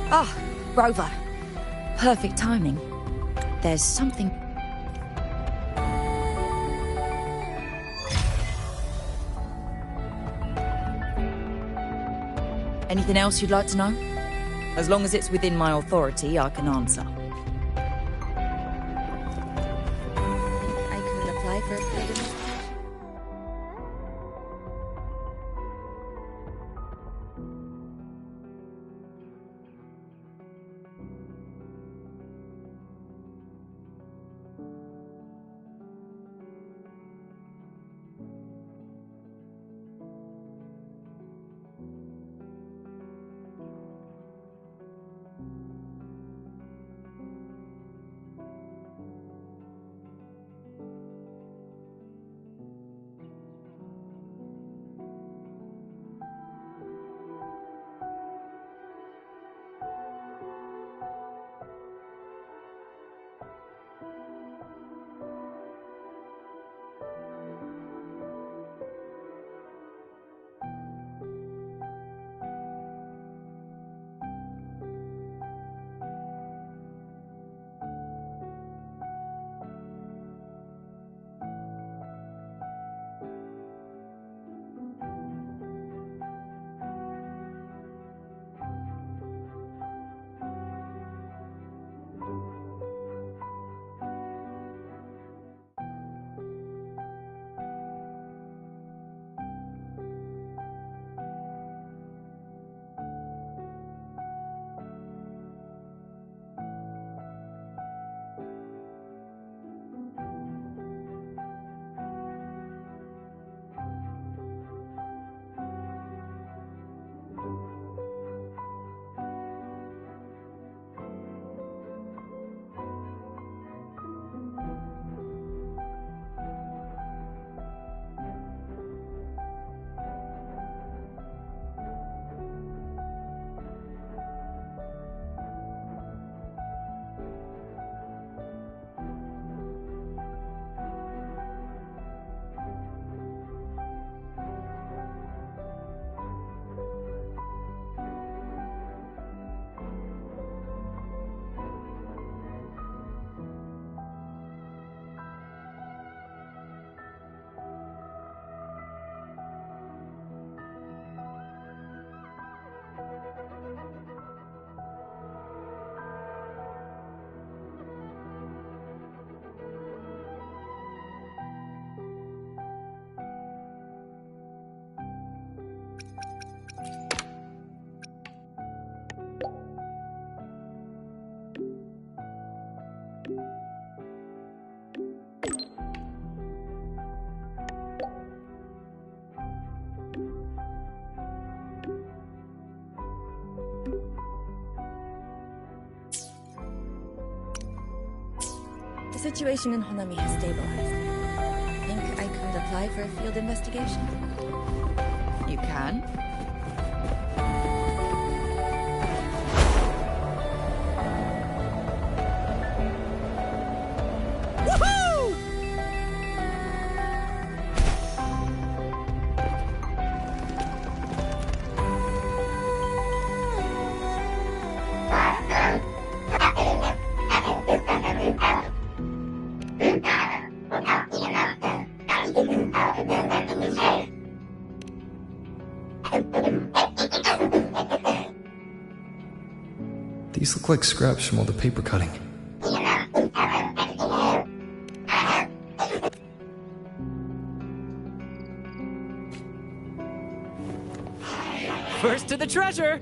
Ah, Rover. Perfect timing. There's something... Anything else you'd like to know? As long as it's within my authority, I can answer. I could apply for a field investigation. The situation in Honami has stabilized. Think I could apply for a field investigation? You can. Woohoo! These look like scraps from all the paper cutting. First to the treasure!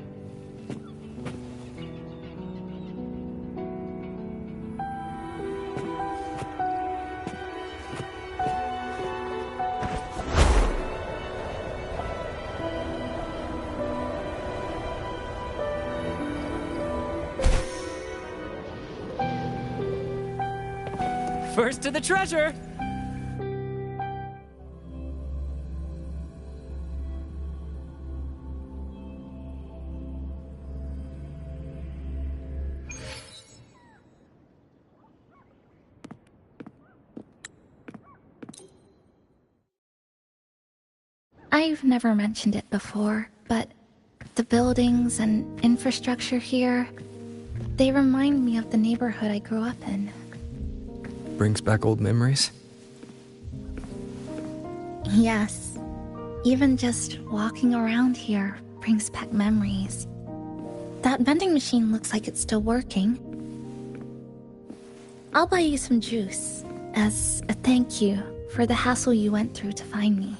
First to the treasure! I've never mentioned it before, but The buildings and infrastructure here, they remind me of the neighborhood I grew up in. Brings back old memories? Yes. Even just walking around here brings back memories. That vending machine looks like it's still working. I'll buy you some juice as a thank you for the hassle you went through to find me.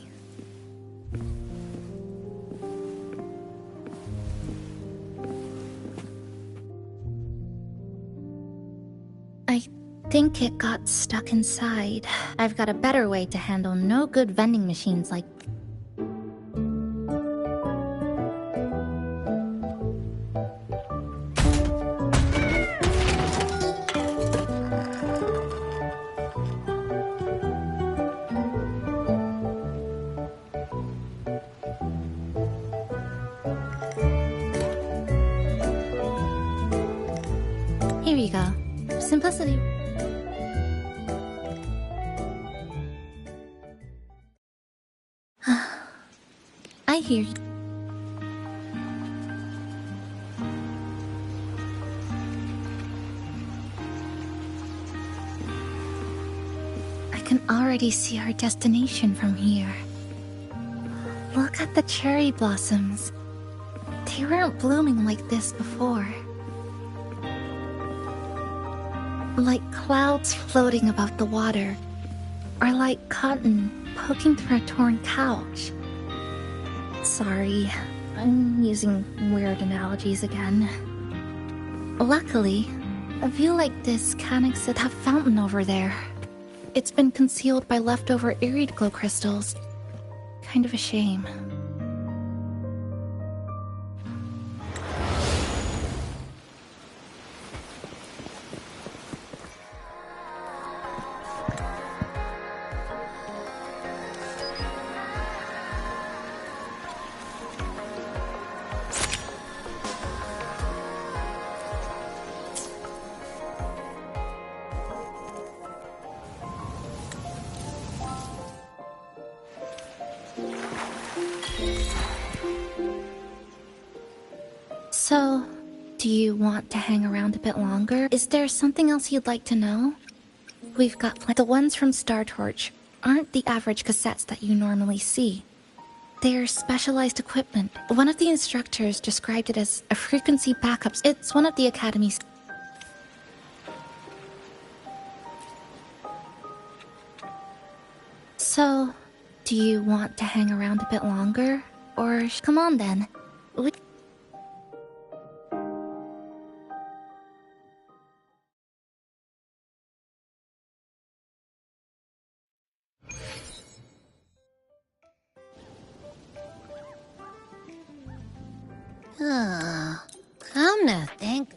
I think it got stuck inside. I've got a better way to handle no good vending machines like... Here you go. Simplicity. I hear you. I can already see our destination from here. Look at the cherry blossoms. They weren't blooming like this before. Like clouds floating above the water, or like cotton poking through a torn couch. Sorry, I'm using weird analogies again. Luckily, a view like this can exit that fountain over there. It's been concealed by leftover irid glow crystals. Kind of a shame. So, do you want to hang around a bit longer? Is there something else you'd like to know? We've got the ones from Star Torch aren't the average cassettes that you normally see. They're specialized equipment. One of the instructors described it as a frequency backup. It's one of the Academy's... So, do you want to hang around a bit longer? Or come on then. Come to think...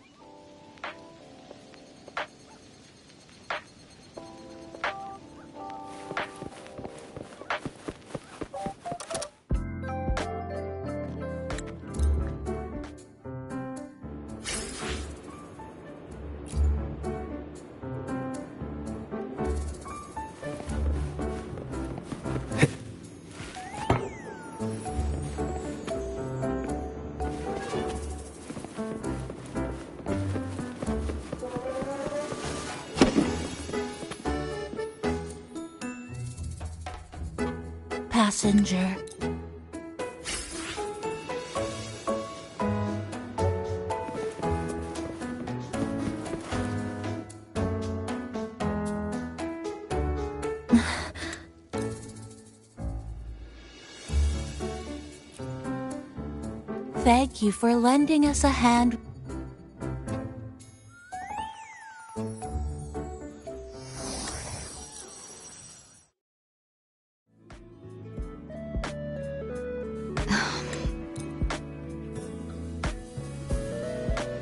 Passenger. Thank you for lending us a hand.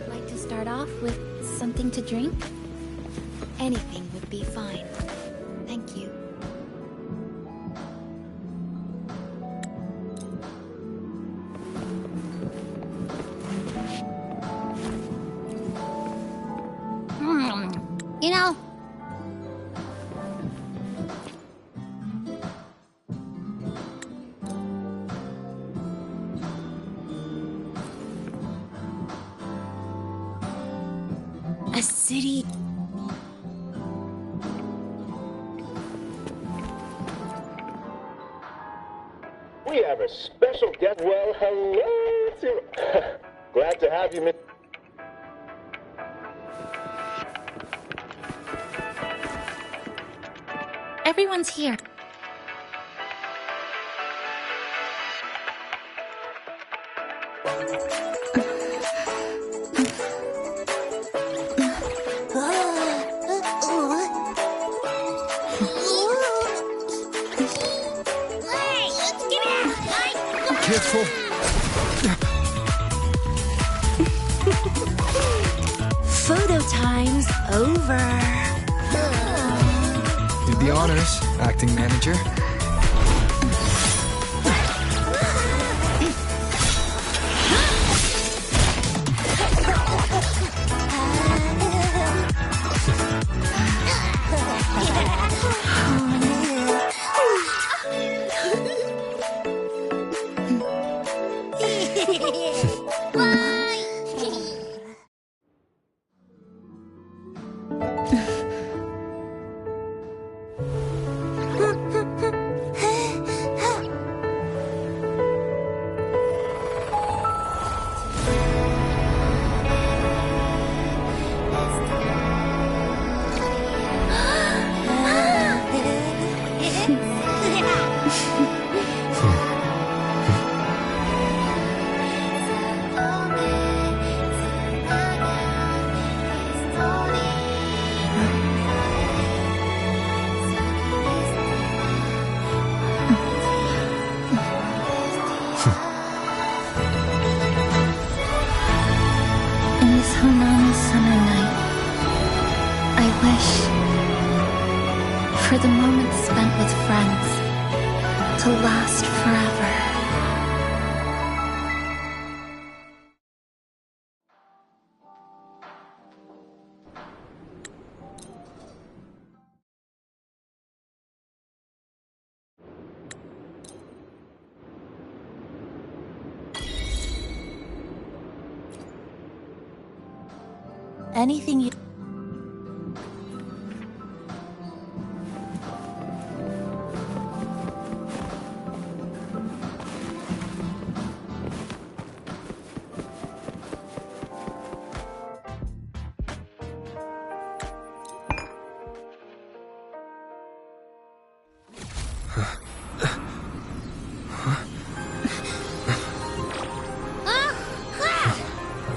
Like to start off with something to drink? Anything would be fine. Thank you. You know... city. We have a special guest. Well, hello. Glad to have you, Miss. Everyone's here. Careful. Photo time's over. Did the honors, acting manager. For the moments spent with friends to last forever. Anything you...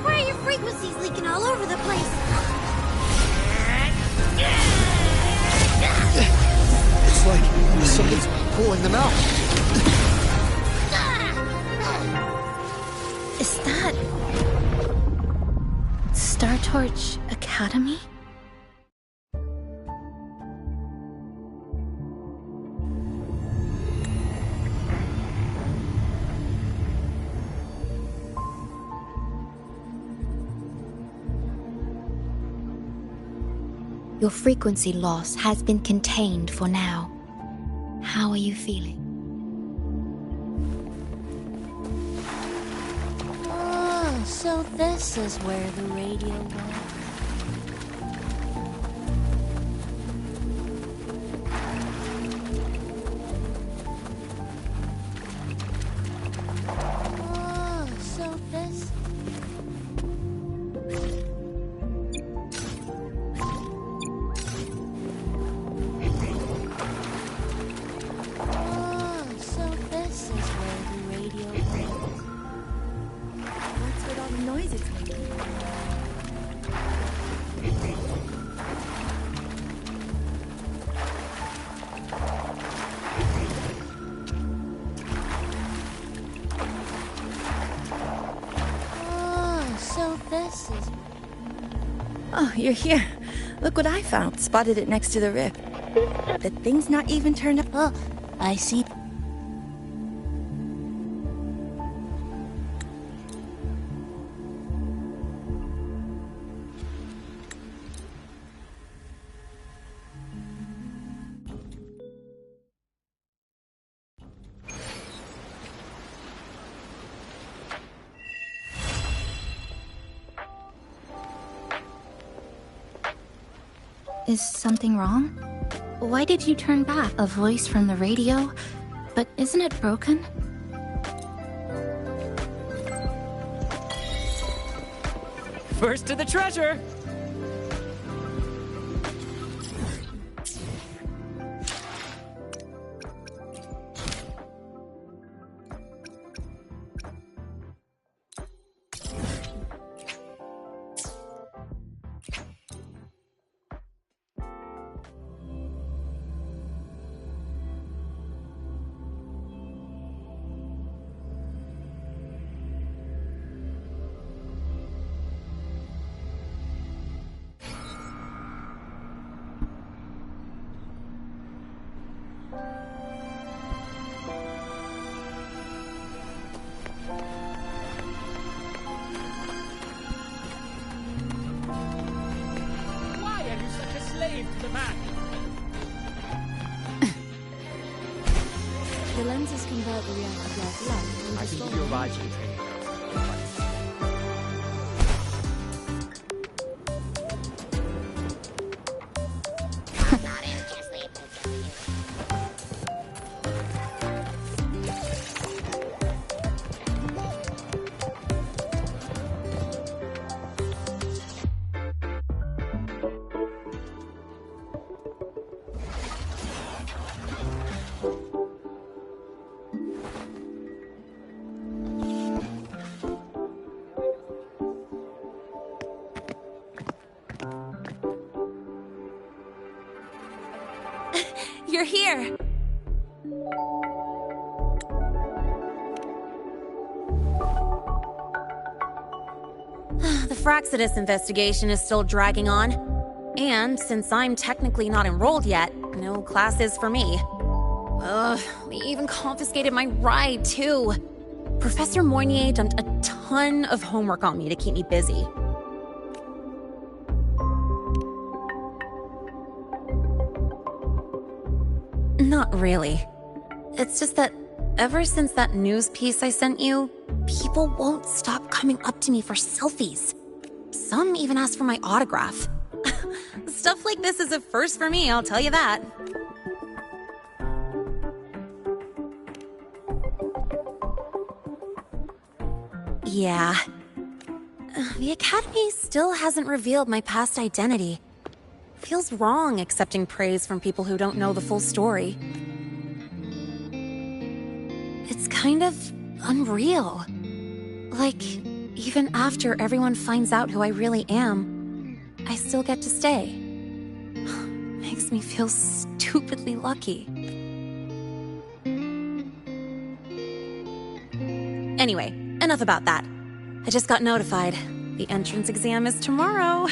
Why are your frequencies leaking all over the place? It's like someone's pulling them out. Is that Star Torch Academy? Your frequency loss has been contained for now. How are you feeling? Oh, so this is where the radio was. Oh, so this... Oh, so this is where the radio was. What's with all the noise it's making? Oh, so this is... Oh, you're here. Look what I found. Spotted it next to the rip. The thing's not even turned up. Oh, I see. Is something wrong? Why did you turn back? A voice from the radio? But isn't it broken? First to the treasure! The lenses convert the reality of light into I can give you a ride to the training ground. You're here! The Fraxidus investigation is still dragging on. And since I'm technically not enrolled yet, no classes for me. Ugh, they even confiscated my ride, too. Professor Moynier dumped a ton of homework on me to keep me busy. Not really. It's just that ever since that news piece I sent you, people won't stop coming up to me for selfies. Some even ask for my autograph. Stuff like this is a first for me, I'll tell you that. Yeah. The Academy still hasn't revealed my past identity. Feels wrong accepting praise from people who don't know the full story. It's kind of unreal. Like, even after everyone finds out who I really am, I still get to stay. Makes me feel stupidly lucky. Anyway, enough about that. I just got notified. The entrance exam is tomorrow.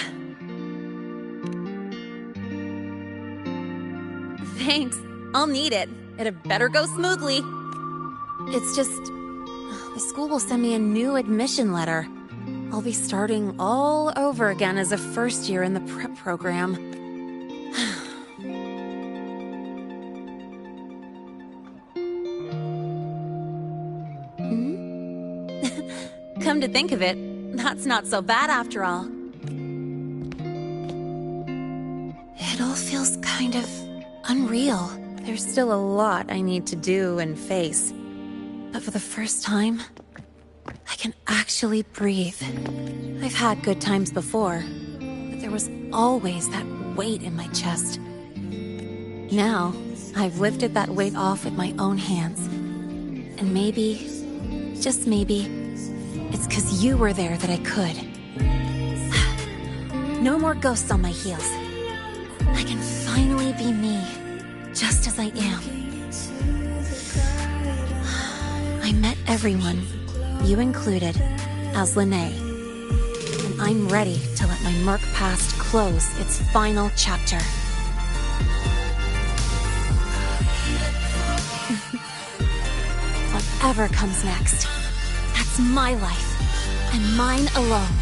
Thanks. I'll need it. It better go smoothly. It's just... the school will send me a new admission letter. I'll be starting all over again as a first year in the prep program. Come to think of it, that's not so bad after all. It all feels kind of unreal. There's still a lot I need to do and face. But for the first time, I can actually breathe. I've had good times before, but there was always that weight in my chest. Now, I've lifted that weight off with my own hands. And maybe, just maybe, it's 'cause you were there that I could. No more ghosts on my heels. I can finally be me, just as I am. I met everyone, you included, as Lene. And I'm ready to let my murk past close its final chapter. Whatever comes next, that's my life, and mine alone.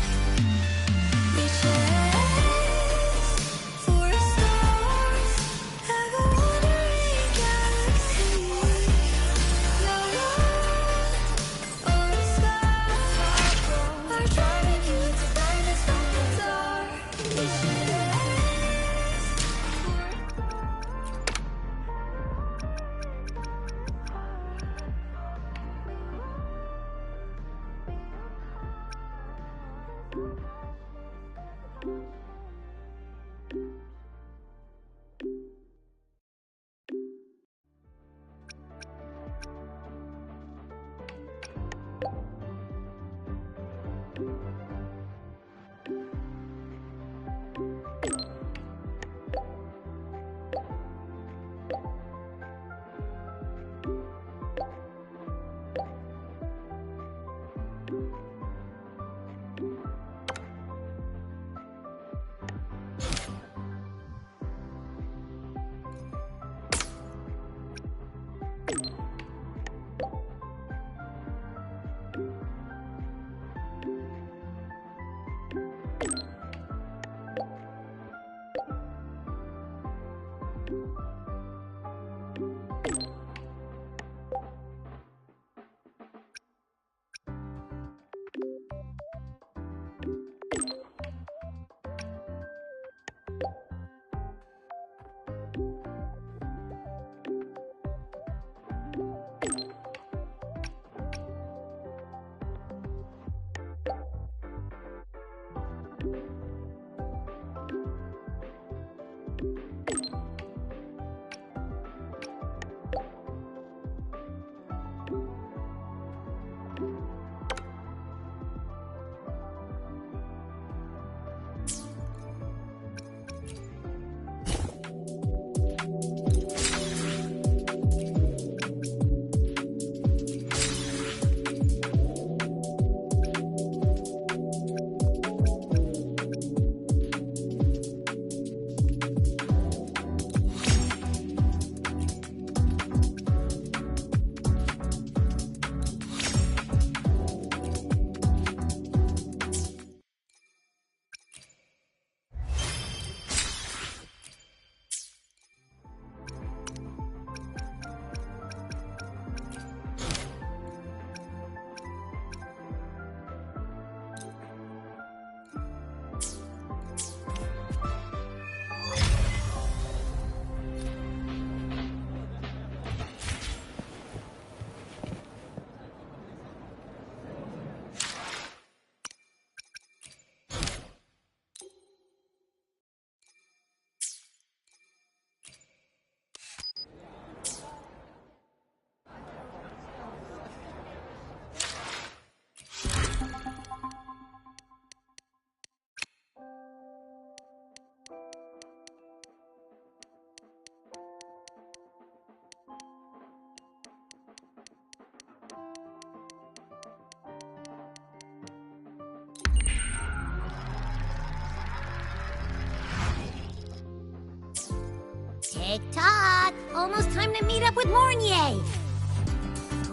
Tick-tock! Almost time to meet up with Mornier!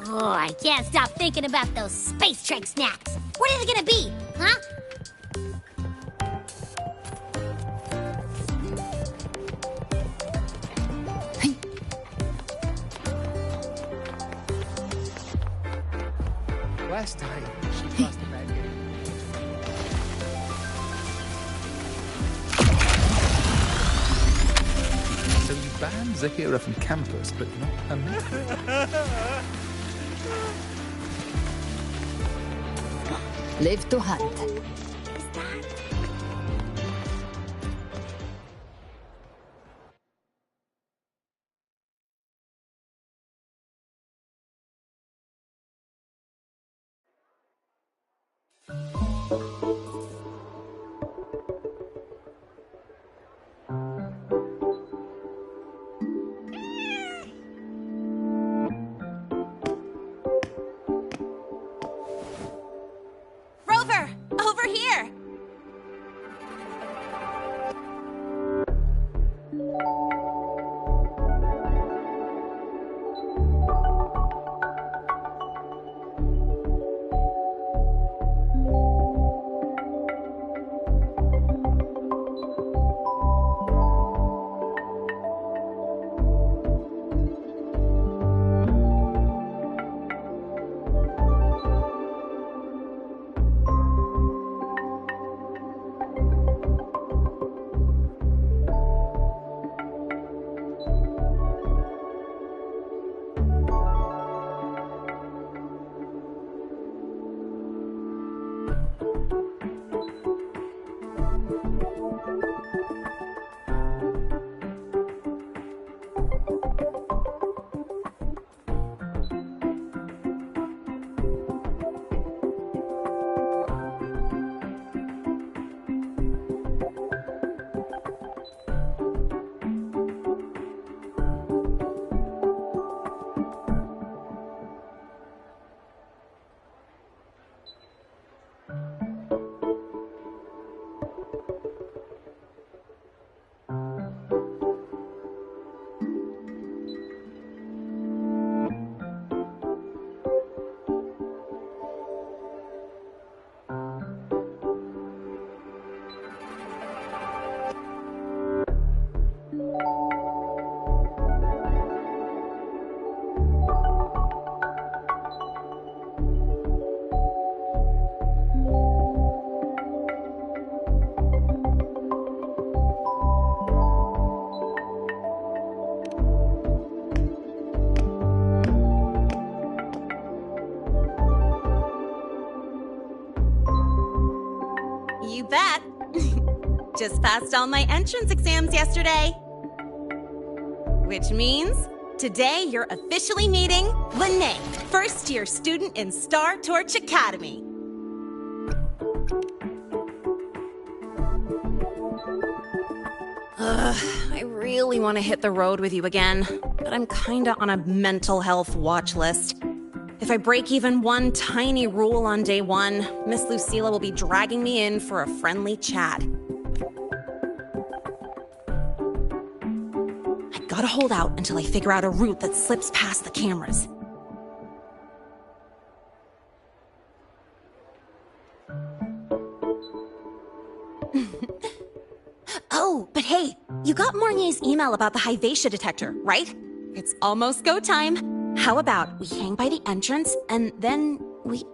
Oh, I can't stop thinking about those Space Trek snacks! What are they gonna be, huh? Last time, she lost the bad game. So you banned Zahira from campus, but not her. Live to hunt. Rover! Over here! You bet. Just passed all my entrance exams yesterday. Which means today you're officially meeting Lene, first-year student in Star Torch Academy. I really want to hit the road with you again, but I'm kinda on a mental health watch list. If I break even one tiny rule on day one, Miss Lucilla will be dragging me in for a friendly chat. I gotta hold out until I figure out a route that slips past the cameras. Oh, but hey, you got Mornier's email about the Hyvatia detector, right? It's almost go time. How about we hang by the entrance and then we...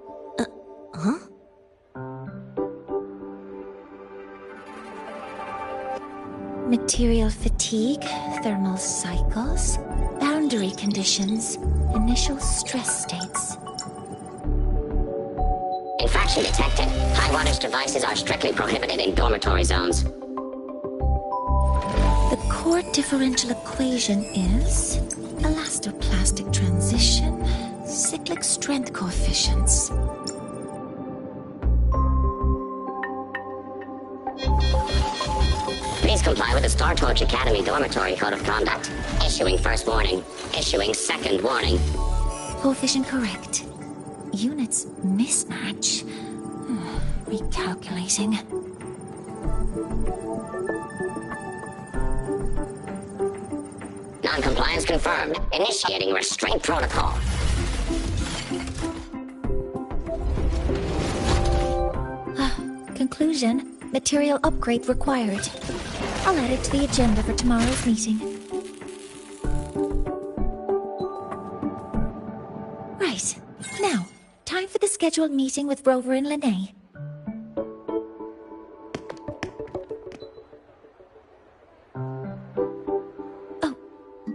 huh? Material fatigue, thermal cycles, boundary conditions, initial stress states. Infraction detected. High wattage devices are strictly prohibited in dormitory zones. The core differential equation is elastoplastic transition, cyclic strength coefficients. Please comply with the Star Torch Academy Dormitory Code of Conduct. Issuing first warning. Issuing second warning. Coefficient correct. Units mismatch. Recalculating. Non-compliance confirmed. Initiating restraint protocol. Conclusion. Material upgrade required. I'll add it to the agenda for tomorrow's meeting. Right. Now, time for the scheduled meeting with Rover and Lene. Oh,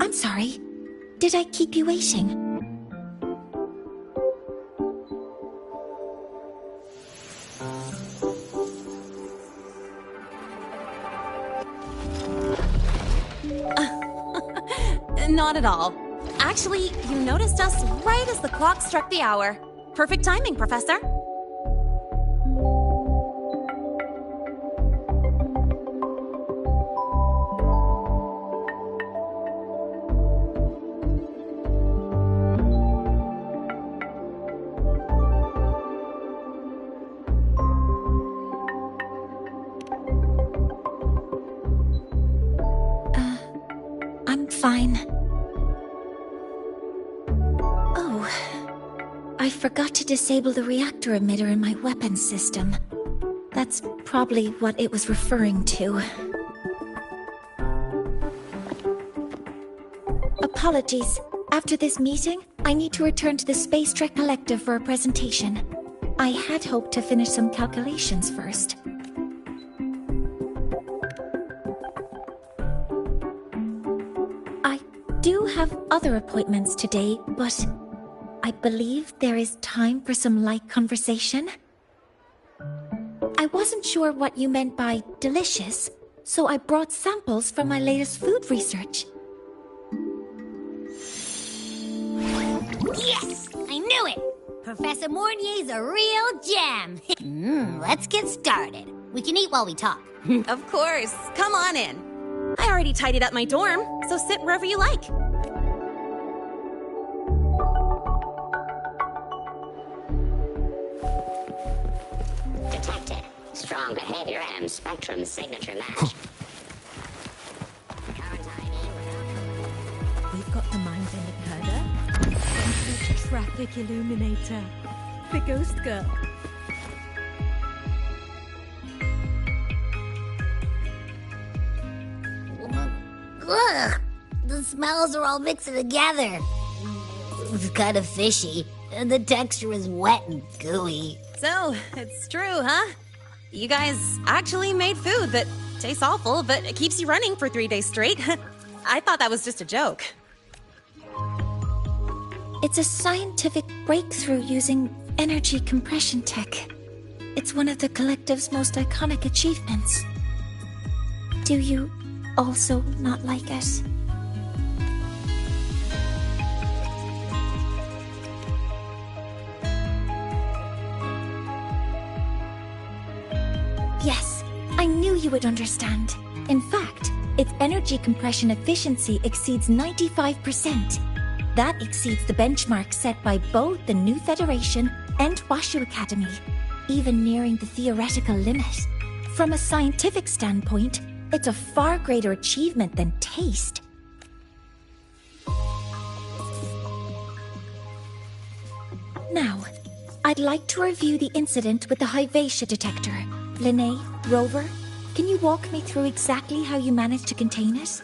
I'm sorry. Did I keep you waiting? Not at all. Actually, you noticed us right as the clock struck the hour. Perfect timing, Professor. I'm fine. Oh, I forgot to disable the reactor emitter in my weapons system. That's probably what it was referring to. Apologies. After this meeting, I need to return to the Space Trek Collective for a presentation. I had hoped to finish some calculations first. I do have other appointments today, but I believe there is time for some light conversation. I wasn't sure what you meant by delicious, so I brought samples from my latest food research. Yes! I knew it! Professor Mornier's a real gem. Let's get started. We can eat while we talk. Of course. Come on in. I already tidied up my dorm, so sit wherever you like. Detected. Strong behavior and spectrum signature match. We've got the mind indicator, central traffic illuminator, the ghost girl. Ugh! The smells are all mixed together. It's kind of fishy, and the texture is wet and gooey. So, it's true, huh? You guys actually made food that tastes awful, but it keeps you running for 3 days straight. I thought that was just a joke. It's a scientific breakthrough using energy compression tech. It's one of the collective's most iconic achievements. Do you also not like it? Yes, I knew you would understand. In fact, its energy compression efficiency exceeds 95%. That exceeds the benchmark set by both the New Federation and Washu Academy, even nearing the theoretical limit. From a scientific standpoint, it's a far greater achievement than taste. Now, I'd like to review the incident with the Hyvatia detector. Linnae, Rover, can you walk me through exactly how you managed to contain it?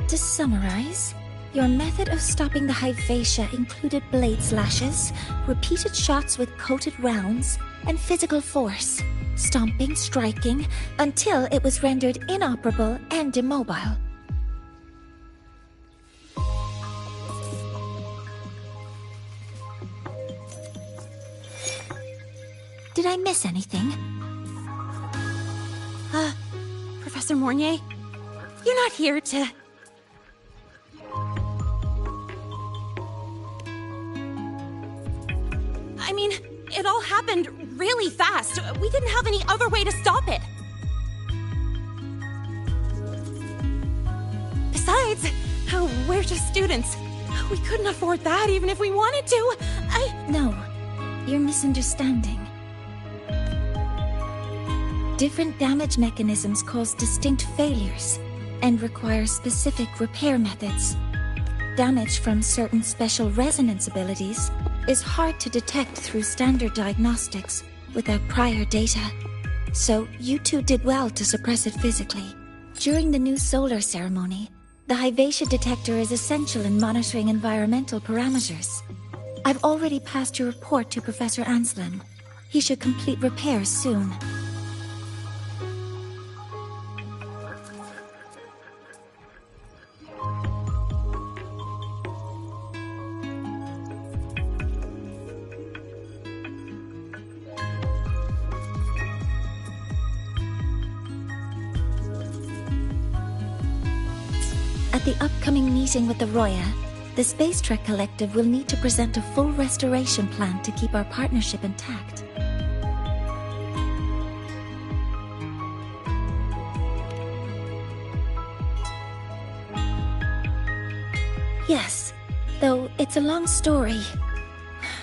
To summarize, your method of stopping the Hyvatia included blade slashes, repeated shots with coated rounds, and physical force, stomping, striking, until it was rendered inoperable and immobile. Did I miss anything? Professor Mornier, you're not here to... I mean, it all happened really fast. We didn't have any other way to stop it. Besides, we're just students. We couldn't afford that even if we wanted to. No, you're misunderstanding. Different damage mechanisms cause distinct failures and require specific repair methods. Damage from certain special resonance abilities is hard to detect through standard diagnostics without prior data. So you two did well to suppress it physically. During the new solar ceremony, the Hyvatia detector is essential in monitoring environmental parameters. I've already passed your report to Professor Anslin. He should complete repairs soon. At the upcoming meeting with the Roya, the Space Trek Collective will need to present a full restoration plan to keep our partnership intact. Yes, though it's a long story.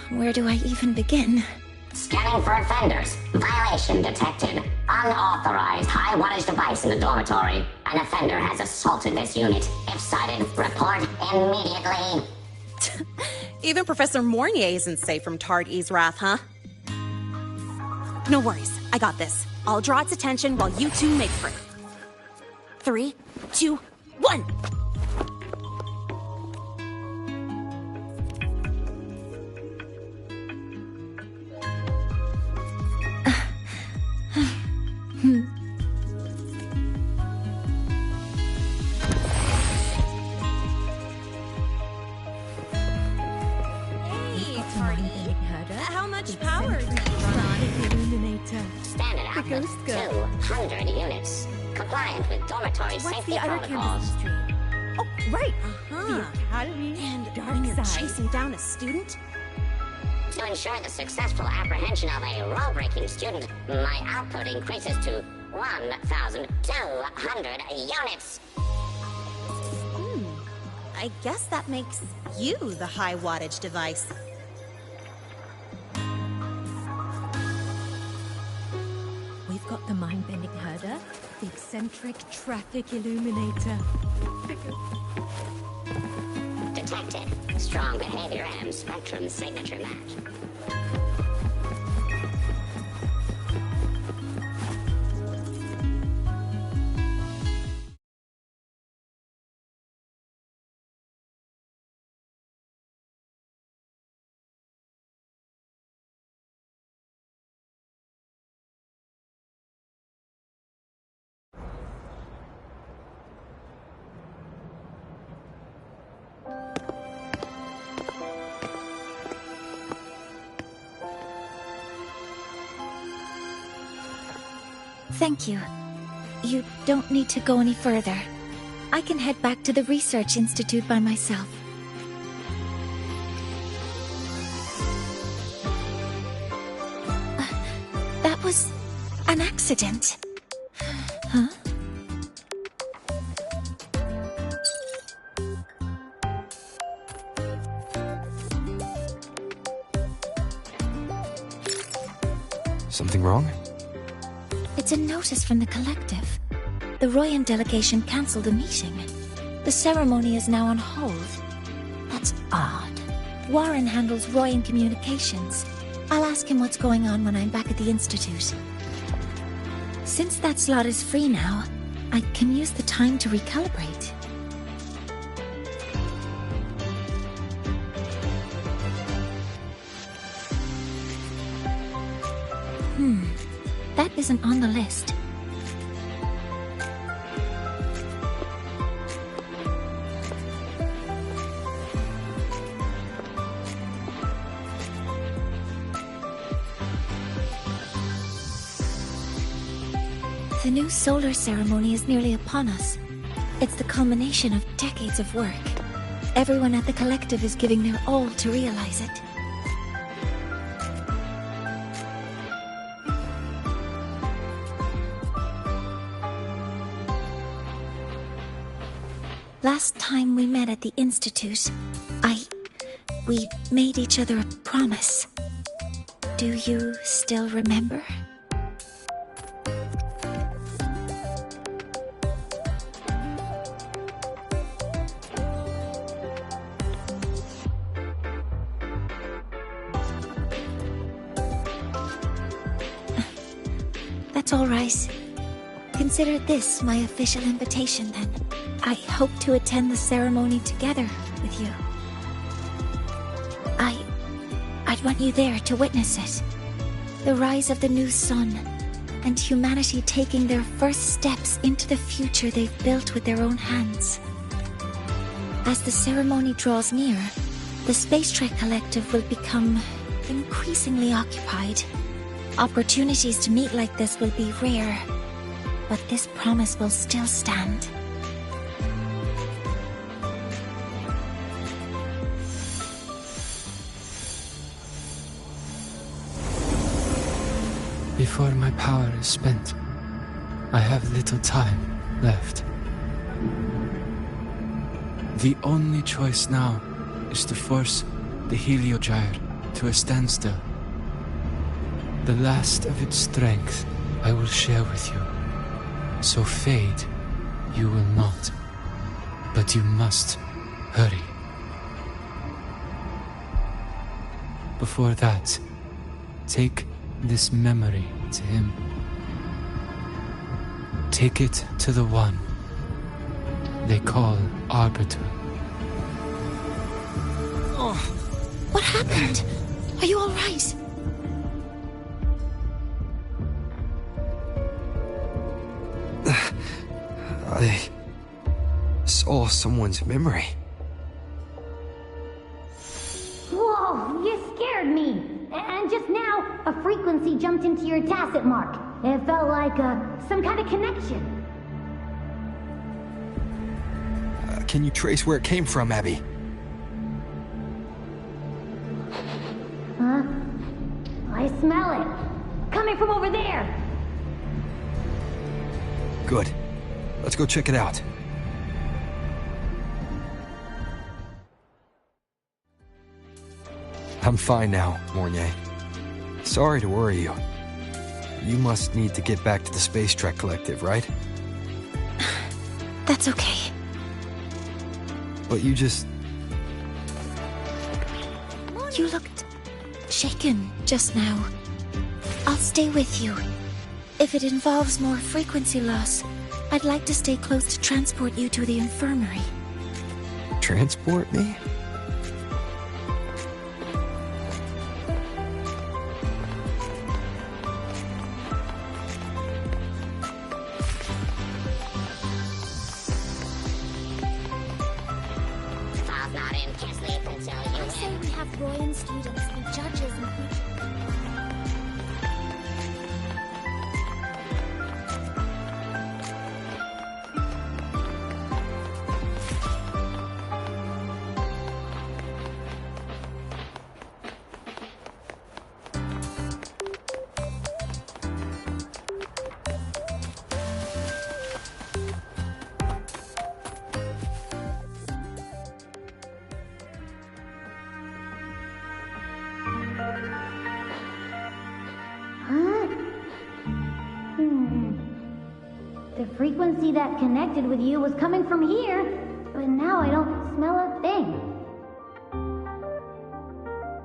Where do I even begin? Scanning for offenders. Violation detected. Unauthorized high wattage device in the dormitory. An offender has assaulted this unit. If sighted, report immediately. Even Professor Mornier isn't safe from Tard E's wrath, huh? No worries, I got this. I'll draw its attention while you two make free. 3, 2, 1! How much power? Standard output, 200 units. Compliant with dormitory safety protocols. Oh, right. Uh-huh. The Academy And Dark when you're Side. chasing down a student? To ensure the successful apprehension of a rule-breaking student, my output increases to 1,200 units. I guess that makes you the high wattage device. We've got the mind-bending herder, the eccentric traffic illuminator. Detected. Strong behavior and spectrum signature match. Thank you. You don't need to go any further. I can head back to the Research Institute by myself. That was an accident. Huh? Something wrong? It's a notice from the collective. The Royan delegation cancelled a meeting. The ceremony is now on hold. That's odd. Warren handles Royan communications. I'll ask him what's going on when I'm back at the Institute. Since that slot is free now, I can use the time to recalibrate. That isn't on the list. The new solar ceremony is nearly upon us. It's the culmination of decades of work. Everyone at the collective is giving their all to realize it. Last time we met at the Institute, we made each other a promise. Do you still remember? That's all right. Consider this my official invitation then. I hope to attend the ceremony together with you. I'd want you there to witness it. The rise of the new sun, and humanity taking their first steps into the future they've built with their own hands. As the ceremony draws near, the Space Trek Collective will become increasingly occupied. Opportunities to meet like this will be rare, but this promise will still stand. Before my power is spent, I have little time left. The only choice now is to force the Heliogyre to a standstill. The last of its strength I will share with you. So fade you will not. But you must hurry. Before that, take this memory to him. Take it to the one they call Arbiter. Oh, what happened? Are you all right? I saw someone's memory. Whoa, you scared me. And just now, a frequency jumped into your tacit mark. It felt like some kind of connection. Can you trace where it came from, Abby? Huh? I smell it. Coming from over there. Good. Let's go check it out. I'm fine now, Mornier. Sorry to worry you. You must need to get back to the Space Trek Collective, right? That's okay. But you just... You looked shaken just now. I'll stay with you. If it involves more frequency loss, I'd like to stay close to transport you to the infirmary. Transport me? I say we have Royan students be judges and The frequency that connected with you was coming from here, but now I don't smell a thing.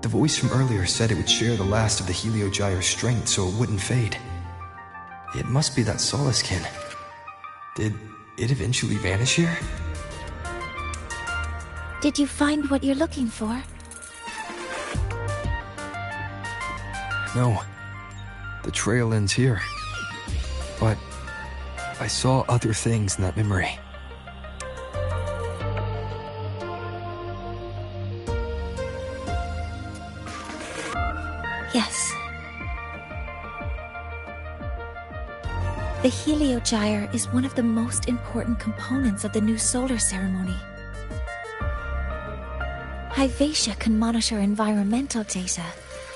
The voice from earlier said it would share the last of the Heliogyre's strength so it wouldn't fade. It must be that Solaskin. Did it eventually vanish here? Did you find what you're looking for? No. The trail ends here. But I saw other things in that memory. Yes. The Heliogyre is one of the most important components of the new solar ceremony. Hyvatia can monitor environmental data,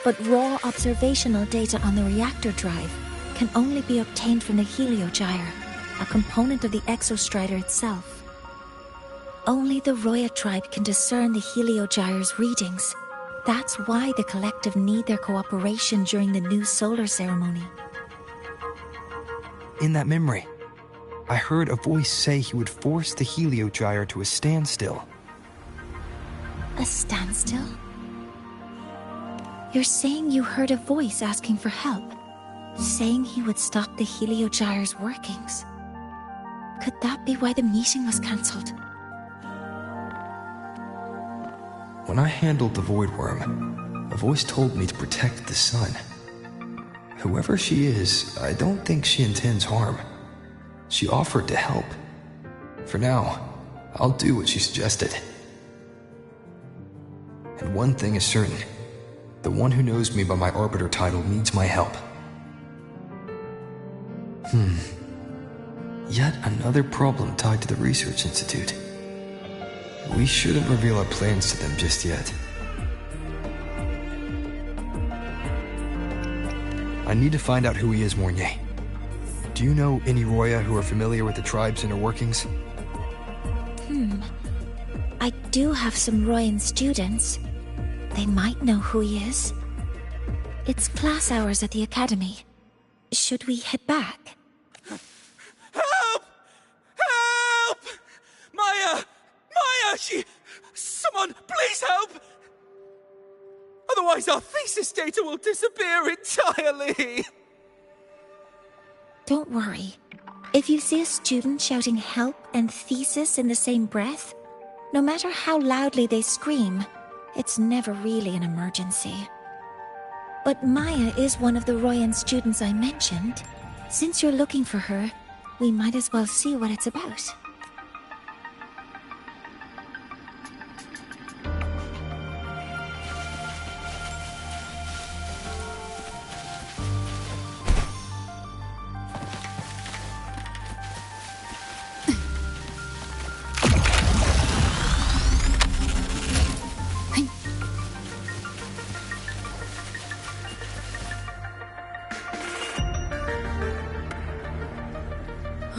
but raw observational data on the reactor drive can only be obtained from the Heliogyre, a component of the Exostrider itself. Only the Roya tribe can discern the Heliogyre's readings. That's why the collective need their cooperation during the new solar ceremony. In that memory, I heard a voice say he would force the Heliogyre to a standstill. A standstill? You're saying you heard a voice asking for help, saying he would stop the Heliogyre's workings. Could that be why the meeting was cancelled? When I handled the Void Worm, a voice told me to protect the sun. Whoever she is, I don't think she intends harm. She offered to help. For now, I'll do what she suggested. And one thing is certain. The one who knows me by my Arbiter title needs my help. Yet another problem tied to the Research Institute. We shouldn't reveal our plans to them just yet. I need to find out who he is, Mornier. Do you know any Roya who are familiar with the tribe's inner workings? I do have some Royan students. They might know who he is. It's class hours at the academy. Should we head back? Help! Help! Maya! Maya! Someone, please help! Otherwise our thesis data will disappear entirely! Don't worry. If you see a student shouting help and thesis in the same breath, no matter how loudly they scream, it's never really an emergency. But Maya is one of the Royan students I mentioned. Since you're looking for her, we might as well see what it's about.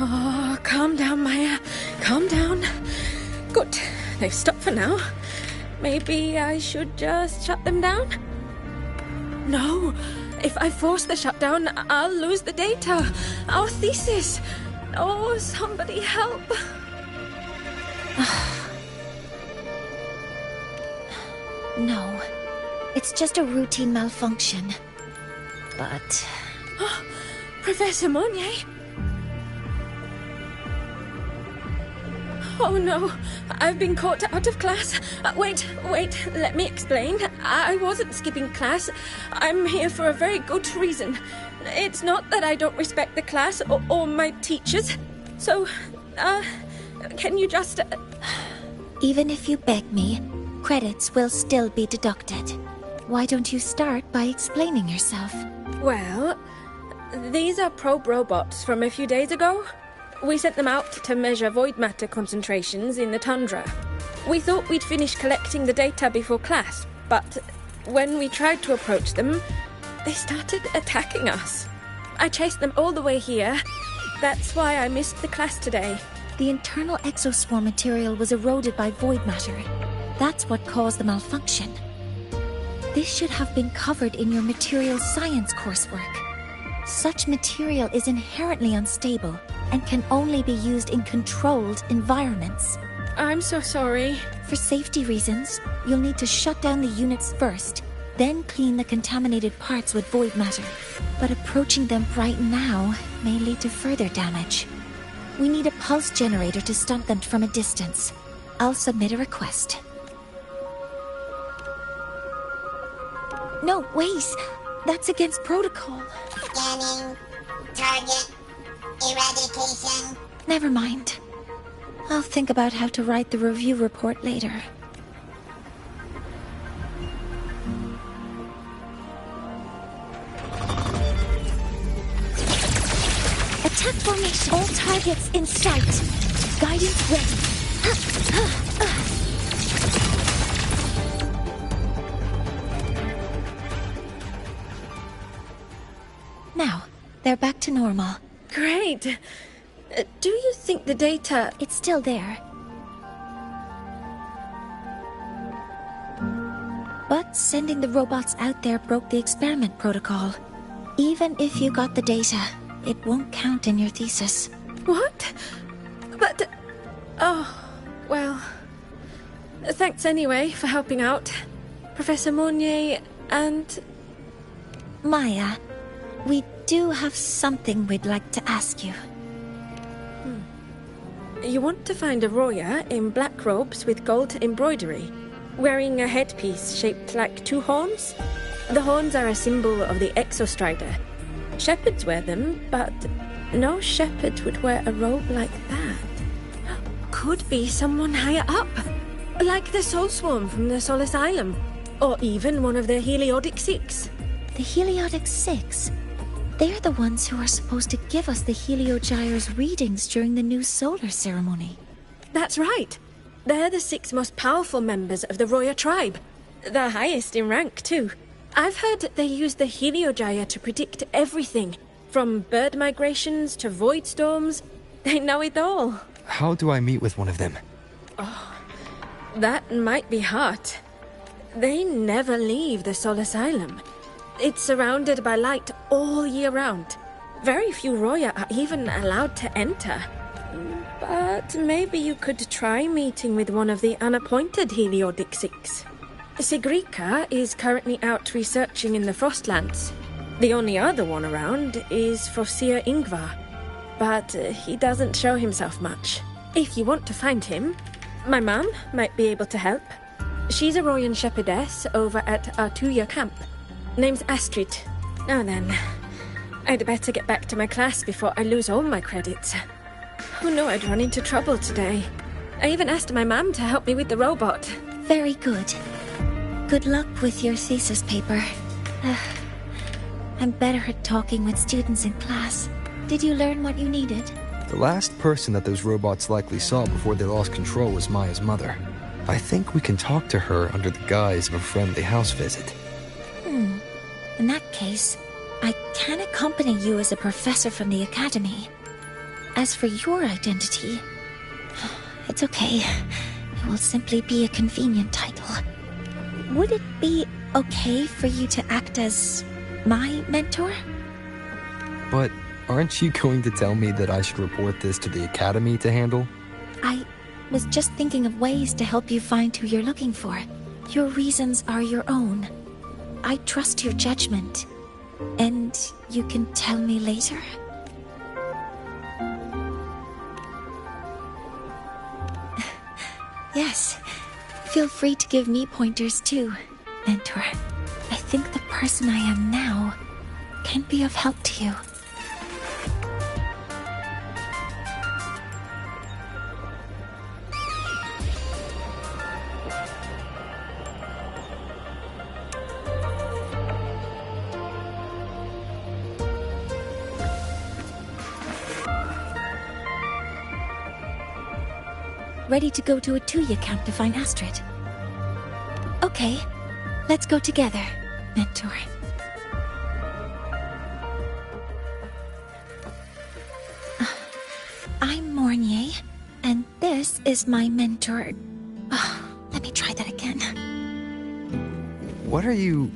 Oh, calm down, Maya. Calm down. Good. They've stopped for now. Maybe I should just shut them down? No. If I force the shutdown, I'll lose the data. Our thesis. Oh, somebody help. No. It's just a routine malfunction. But... Oh, Professor Monnier? Oh no, I've been caught out of class. Wait, let me explain. I wasn't skipping class. I'm here for a very good reason. It's not that I don't respect the class or my teachers. So, can you just... Even if you beg me, credits will still be deducted. Why don't you start by explaining yourself? Well, these are probe robots from a few days ago. We sent them out to measure void matter concentrations in the tundra. We thought we'd finish collecting the data before class, but when we tried to approach them, they started attacking us. I chased them all the way here. That's why I missed the class today. The internal exospore material was eroded by void matter. That's what caused the malfunction. This should have been covered in your material science coursework. Such material is inherently unstable and can only be used in controlled environments. I'm so sorry. For safety reasons, you'll need to shut down the units first, then clean the contaminated parts with void matter. But approaching them right now may lead to further damage. We need a pulse generator to stun them from a distance. I'll submit a request. No, wait! That's against protocol. Scanning. Target. Eradication. Never mind. I'll think about how to write the review report later. Attack formation. All targets in sight. Guidance ready. Now, they're back to normal. Great. Do you think the data... It's still there. But sending the robots out there broke the experiment protocol. Even if you got the data, it won't count in your thesis. What? But... Oh, well... Thanks anyway for helping out. Professor Monnier and... Maya, we do have something we'd like to ask you. You want to find a Roya in black robes with gold embroidery, wearing a headpiece shaped like two horns? The horns are a symbol of the Exostrider. Shepherds wear them, but no shepherd would wear a robe like that. Could be someone higher up, like the Soul Swarm from the Sol Asylum, or even one of the Heliodic Six. The Heliodic Six? They're the ones who are supposed to give us the Heliogyre's readings during the new solar ceremony. That's right. They're the 6 most powerful members of the Roya tribe. The highest in rank, too. I've heard they use the Heliogyre to predict everything, from bird migrations to void storms. They know it all. How do I meet with one of them? Oh, that might be hard. They never leave the Sol Asylum. It's surrounded by light all year round. Very few Roya are even allowed to enter. But maybe you could try meeting with one of the unappointed Heliodic Six. Sigrika is currently out researching in the Frostlands. The only other one around is Fosir Ingvar, but he doesn't show himself much. If you want to find him, my mum might be able to help. She's a Royan shepherdess over at Artuya camp. Name's Astrid. Now then, I'd better get back to my class before I lose all my credits. Who knew I'd run into trouble today? I even asked my mum to help me with the robot. Very good. Good luck with your thesis paper. I'm better at talking with students in class. Did you learn what you needed? The last person that those robots likely saw before they lost control was Maya's mother. I think we can talk to her under the guise of a friendly house visit. In that case, I can accompany you as a professor from the academy. As for your identity, it's okay. It will simply be a convenient title. Would it be okay for you to act as my mentor? But aren't you going to tell me that I should report this to the academy to handle? I was just thinking of ways to help you find who you're looking for. Your reasons are your own. I trust your judgment. And you can tell me later? Yes. Feel free to give me pointers too, mentor. I think the person I am now can be of help to you. Ready to go to Artuya camp to find Astrid? Okay, let's go together, mentor. I'm Mornier, and this is my mentor. Let me try that again. What are you...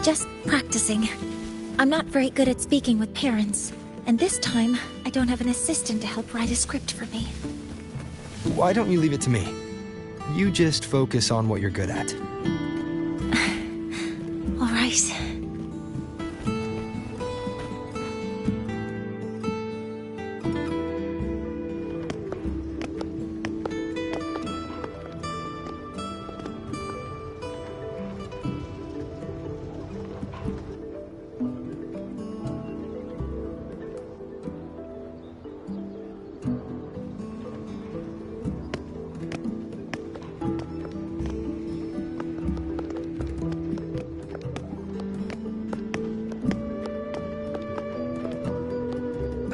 Just practicing. I'm not very good at speaking with parents, and this time, I don't have an assistant to help write a script for me. Why don't you leave it to me? You just focus on what you're good at. All right.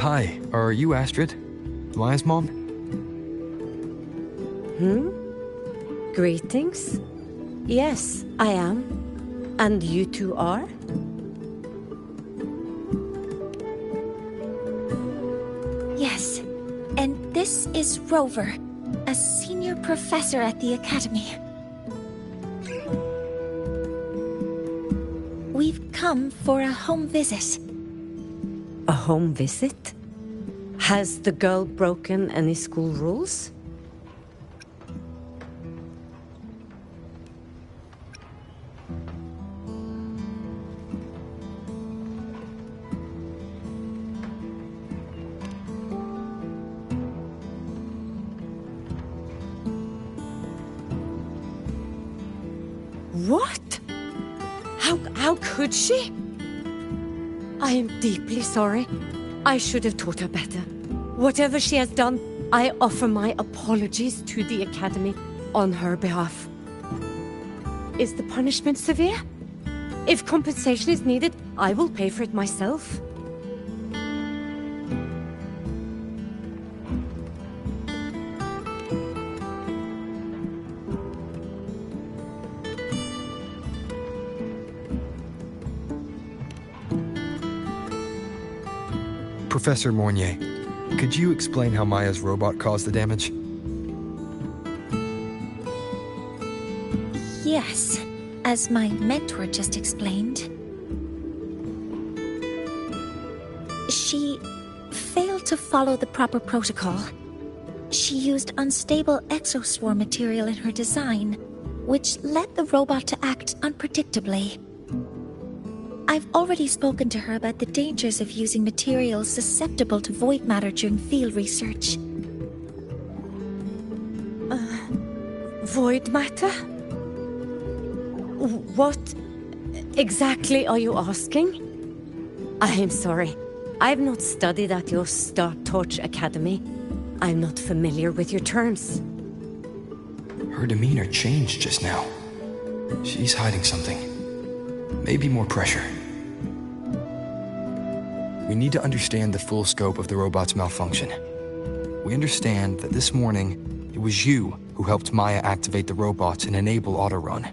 Hi, are you Astrid? Maya's mom? Greetings. Yes, I am. And you two are? Yes, and this is Rover, a senior professor at the Academy. We've come for a home visit. A home visit? Has the girl broken any school rules? What? How could she? I am deeply sorry. I should have taught her better. Whatever she has done, I offer my apologies to the Academy on her behalf. Is the punishment severe? If compensation is needed, I will pay for it myself. Professor Mornier, could you explain how Maya's robot caused the damage? Yes, as my mentor just explained. She failed to follow the proper protocol. She used unstable exoswarm material in her design, which led the robot to act unpredictably. I've already spoken to her about the dangers of using materials susceptible to void matter during field research. Void matter? What exactly are you asking? I am sorry. I've not studied at your Star Torch Academy. I'm not familiar with your terms. Her demeanor changed just now. She's hiding something. Maybe more pressure. We need to understand the full scope of the robot's malfunction. We understand that this morning, it was you who helped Maya activate the robots and enable autorun.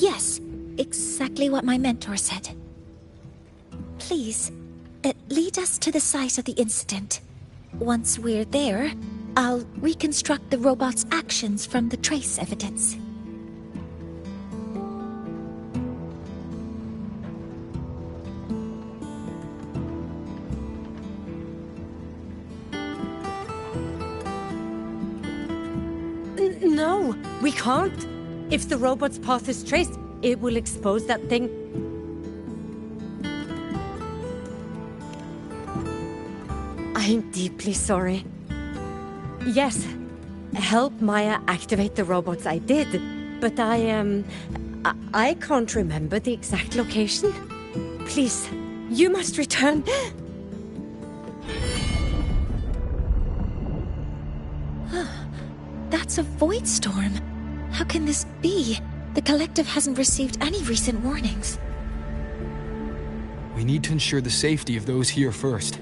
Yes, exactly what my mentor said. Please, lead us to the site of the incident. Once we're there, I'll reconstruct the robot's actions from the trace evidence. No, we can't. If the robot's path is traced, it will expose that thing. I am deeply sorry. Yes, help Maya activate the robots I did, but I can't remember the exact location. Please, you must return. That's a void storm. How can this be? The collective hasn't received any recent warnings. We need to ensure the safety of those here first.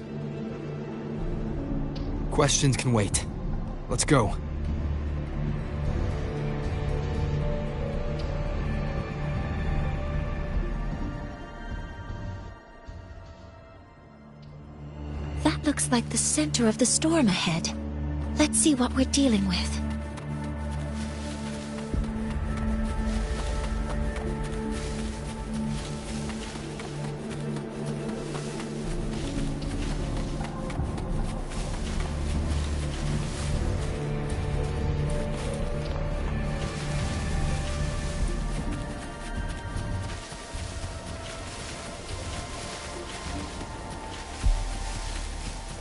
Questions can wait. Let's go. That looks like the center of the storm ahead. Let's see what we're dealing with.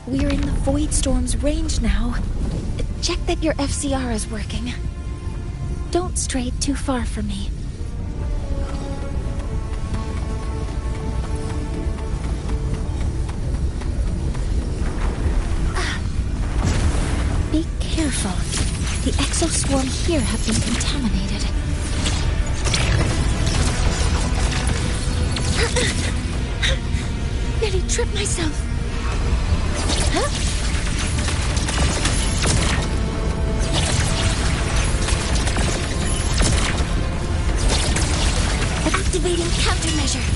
We're in the Void Storm's range now. Check that your FCR is working. Don't stray too far from me. Be careful. The exoswarm here have been contaminated. Nearly tripped myself. Activating countermeasure.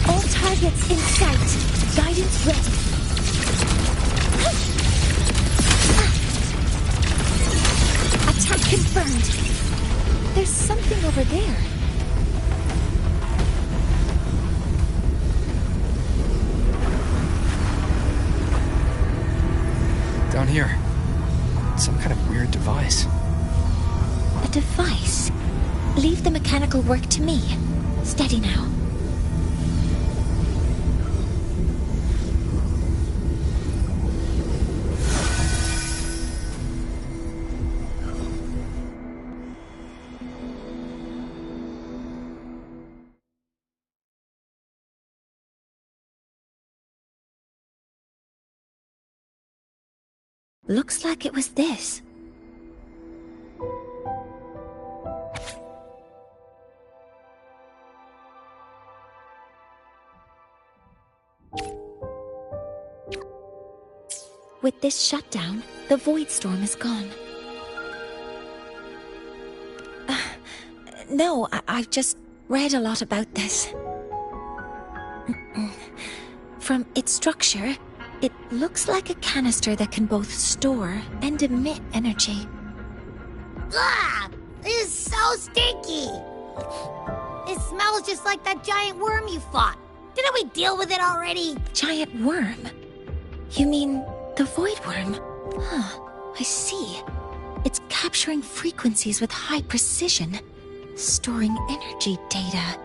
All targets in sight. Guidance ready. Attack confirmed. There's something over there. Down here. Some kind of weird device. A device? Leave the mechanical work to me. Steady now. Looks like it was this. With this shutdown, the Void Storm is gone. No, I've just read a lot about this. From its structure, it looks like a canister that can both store and emit energy. Ugh! This is so stinky! It smells just like that giant worm you fought. Didn't we deal with it already? Giant worm? You mean the Void Worm? Huh, I see. It's capturing frequencies with high precision, storing energy data.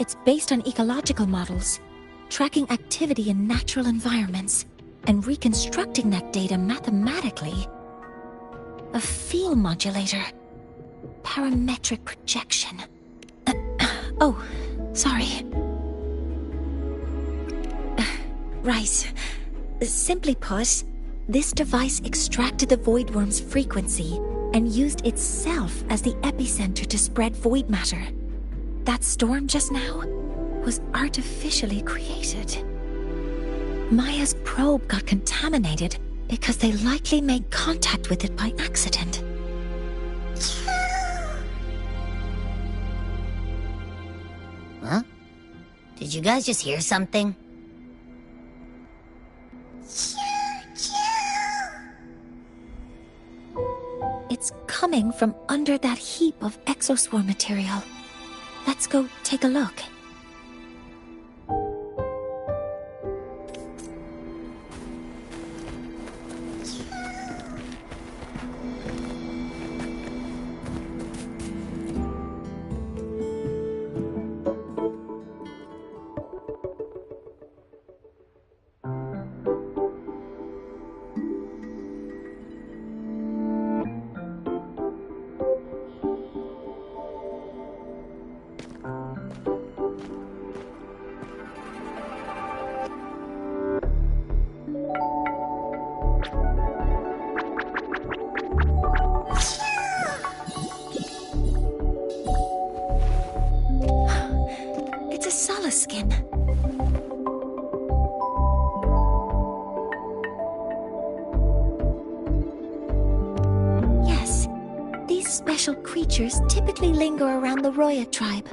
It's based on ecological models, tracking activity in natural environments, and reconstructing that data mathematically. A field modulator. Parametric projection. Oh, sorry. Right. Simply put, this device extracted the Void Worm's frequency and used itself as the epicenter to spread void matter. That storm just now was artificially created. Maya's probe got contaminated because they likely made contact with it by accident. Huh? Did you guys just hear something? It's coming from under that heap of exoswarm material. Let's go take a look. Skin. Yes, these special creatures typically linger around the Roya tribe.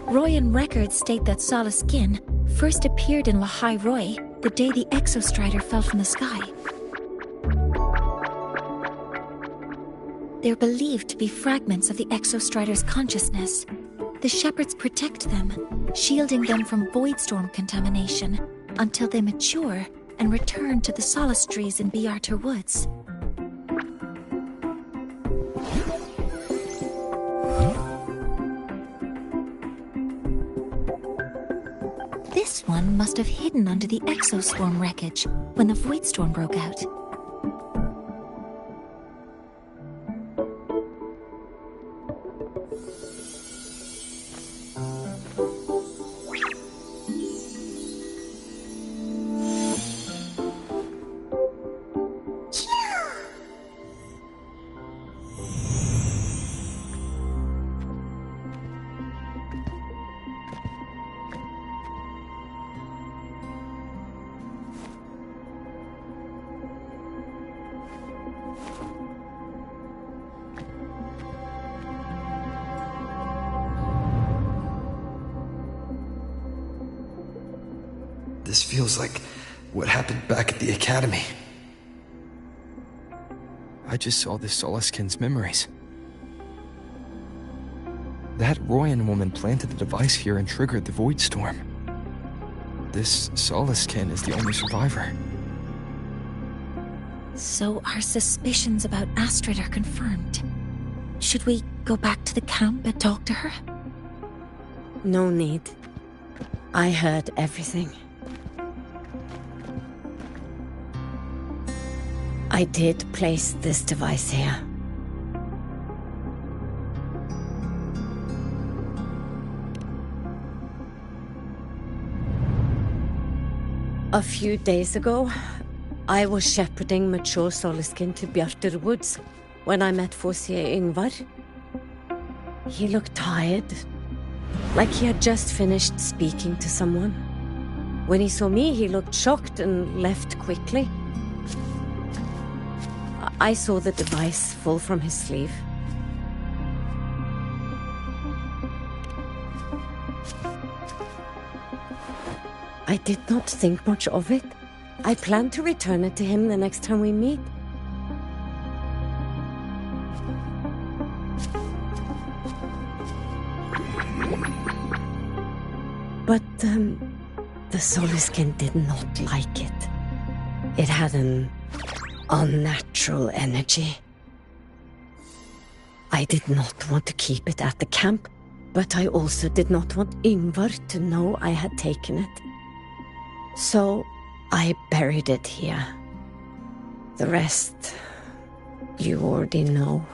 Royan records state that Skin first appeared in Lahai Roy the day the Exostrider fell from the sky. They're believed to be fragments of the Exostrider's consciousness. The shepherds protect them, shielding them from void storm contamination until they mature and return to the solace trees in Biarter Woods. this one must have hidden under the exoswarm wreckage when the void storm broke out. This feels like what happened back at the academy. I just saw this Soliskin's memories. That Royan woman planted the device here and triggered the void storm. This Soliskin is the only survivor. So our suspicions about Astrid are confirmed. Should we go back to the camp and talk to her? No need. I heard everything. I did place this device here. A few days ago, I was shepherding mature Soliskin to Bjartur Woods when I met Forsier Yngvar. He looked tired, like he had just finished speaking to someone. When he saw me, he looked shocked and left quickly. I saw the device fall from his sleeve. I did not think much of it. I plan to return it to him the next time we meet. But, the Soliskin did not like it. It had an unnatural energy. I did not want to keep it at the camp, but I also did not want Yngvar to know I had taken it. So I buried it here. The rest, you already know.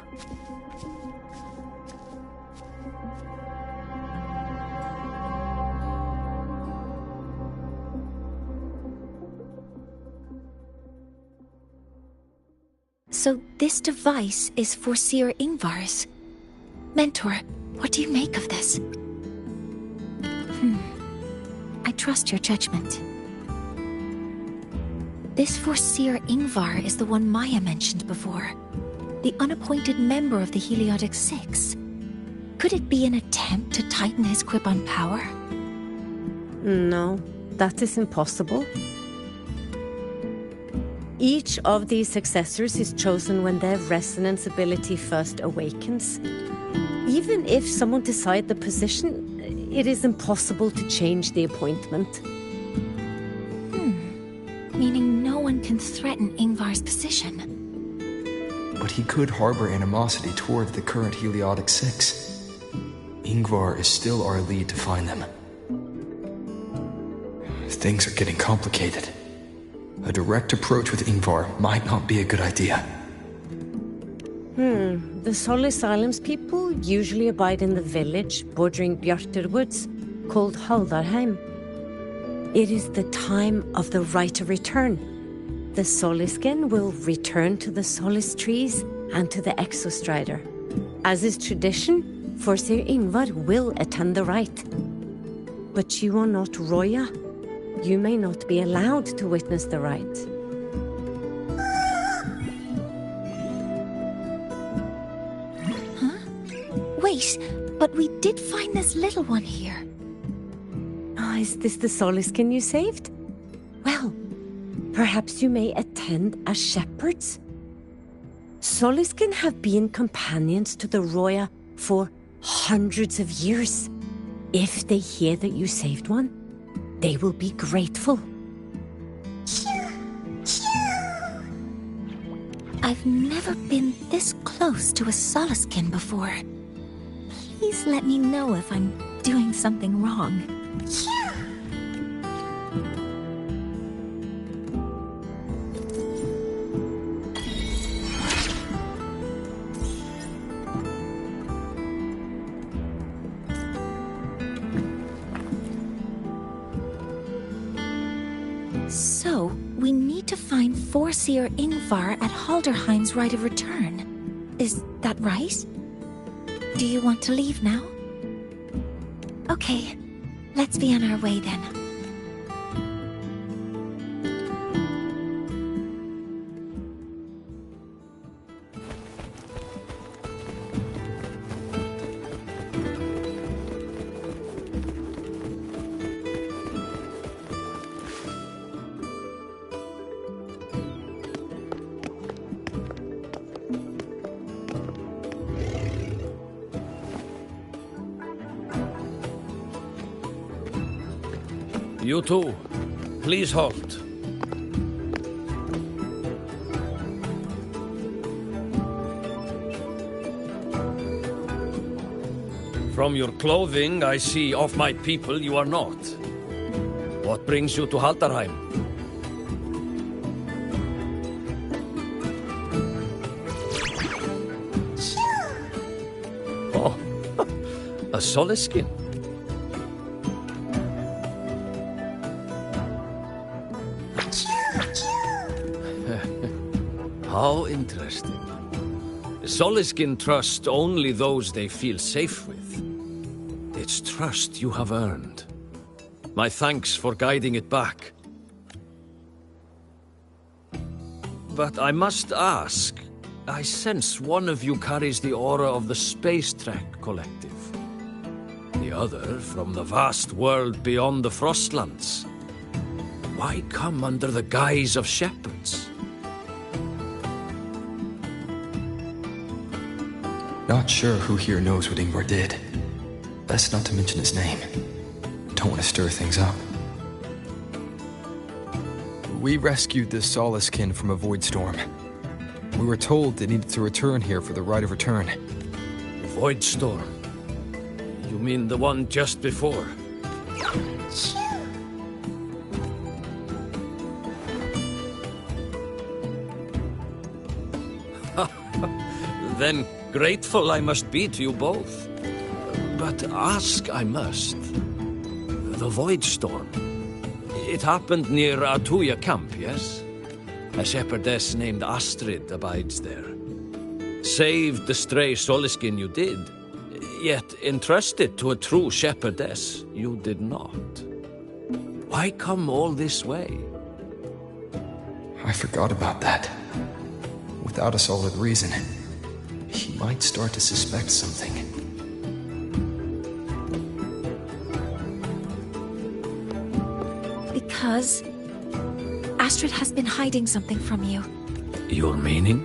So this device is Forsier Yngvar's. Mentor, what do you make of this? I trust your judgment. This Forsier Yngvar is the one Maya mentioned before. The unappointed member of the Heliotic Six. Could it be an attempt to tighten his grip on power? No, that is impossible. Each of these successors is chosen when their resonance ability first awakens. Even if someone decides the position, it is impossible to change the appointment. Meaning no one can threaten Yngvar's position. But he could harbor animosity toward the current Heliotic Six. Yngvar is still our lead to find them. Things are getting complicated. A direct approach with Yngvar might not be a good idea. The Solis Islands people usually abide in the village bordering Bjartur Woods, called Haldarheim. It is the time of the right of return. The Soliskin will return to the Solis trees and to the Exostrider. As is tradition, Forsier Yngvar will attend the rite. But you are not Roya. You may not be allowed to witness the rite. Wait, but we did find this little one here. Is this the Soliskin you saved? Well, perhaps you may attend as shepherds. Soliskin have been companions to the Roya for hundreds of years. If they hear that you saved one, they will be grateful. I've never been this close to a Soliskin before. Please let me know if I'm doing something wrong. to find Forseer Ingvar at Halderheim's Rite of Return. Is that right? Do you want to leave now? Okay, let's be on our way then. You two, please halt. From your clothing, I see of my people you are not. What brings you to Halderheim? Oh, a Soliskin. How interesting. Soliskin trust only those they feel safe with. It's trust you have earned. My thanks for guiding it back. But I must ask, I sense one of you carries the aura of the Space Trek Collective. The other from the vast world beyond the Frostlands. Why come under the guise of shepherds? Not sure who here knows what Ingvar did. Best not to mention his name. Don't want to stir things up. We rescued this Soliskin from a void storm. We were told they needed to return here for the Rite of Return. Void storm? You mean the one just before? Then grateful I must be to you both. But ask I must. The Void Storm. It happened near Atuya camp, yes? A shepherdess named Astrid abides there. Saved the stray Soliskin you did, yet entrusted to a true shepherdess you did not. Why come all this way? I forgot about that. Without a solid reason, he might start to suspect something. Because Astrid has been hiding something from you. Your meaning?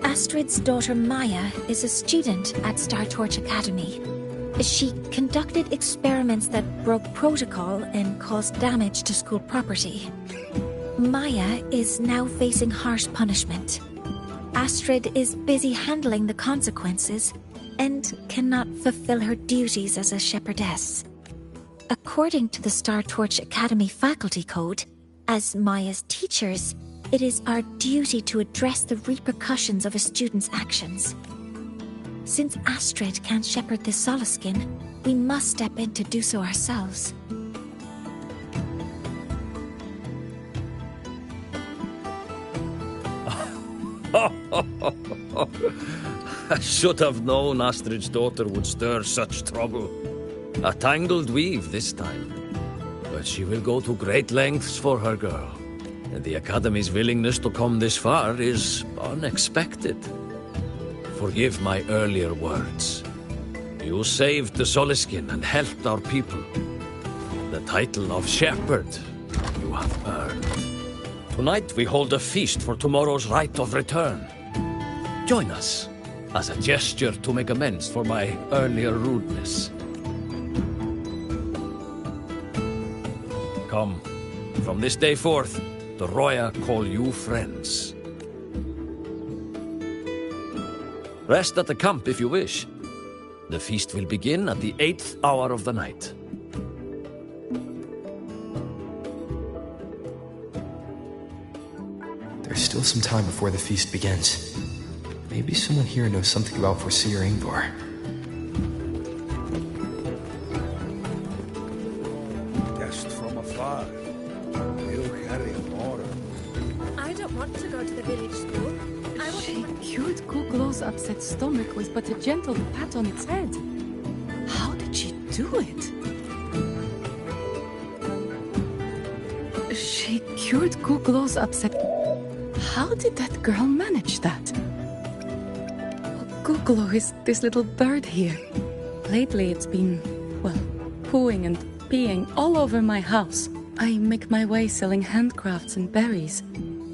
Astrid's daughter Maya is a student at Star Torch Academy. She conducted experiments that broke protocol and caused damage to school property. Maya is now facing harsh punishment. Astrid is busy handling the consequences and cannot fulfill her duties as a shepherdess. According to the Star Torch Academy faculty code, as Maya's teachers, it is our duty to address the repercussions of a student's actions. Since Astrid can't shepherd this Soliskin, we must step in to do so ourselves. I should have known Astrid's daughter would stir such trouble. A tangled weave this time. But she will go to great lengths for her girl. And the Academy's willingness to come this far is unexpected. Forgive my earlier words. You saved the Soliskin and helped our people. The title of shepherd you have earned. Tonight we hold a feast for tomorrow's Rite of Return. Join us, as a gesture to make amends for my earlier rudeness. Come, from this day forth, the Roya call you friends. Rest at the camp if you wish. The feast will begin at the 8th hour of the night. There's still some time before the feast begins. Maybe someone here knows something about Forseer Ingvar. don't want to go to the village school. She cured Kuklow's upset stomach with but a gentle pat on its head. How did she do it? She cured Kuklow's upset... How did that girl manage that? Kuklo is this little bird here. Lately it's been, well, pooing and peeing all over my house. I make my way selling handcrafts and berries.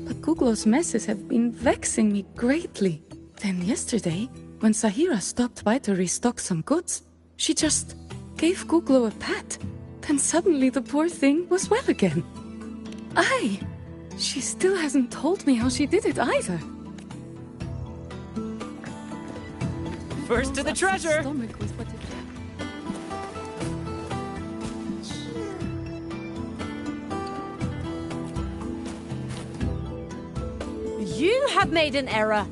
But Kuklo's messes have been vexing me greatly. Then yesterday, when Sahira stopped by to restock some goods, she just gave Kuklo a pat. Then suddenly the poor thing was well again. She still hasn't told me how she did it either. First to the treasure! You have made an error.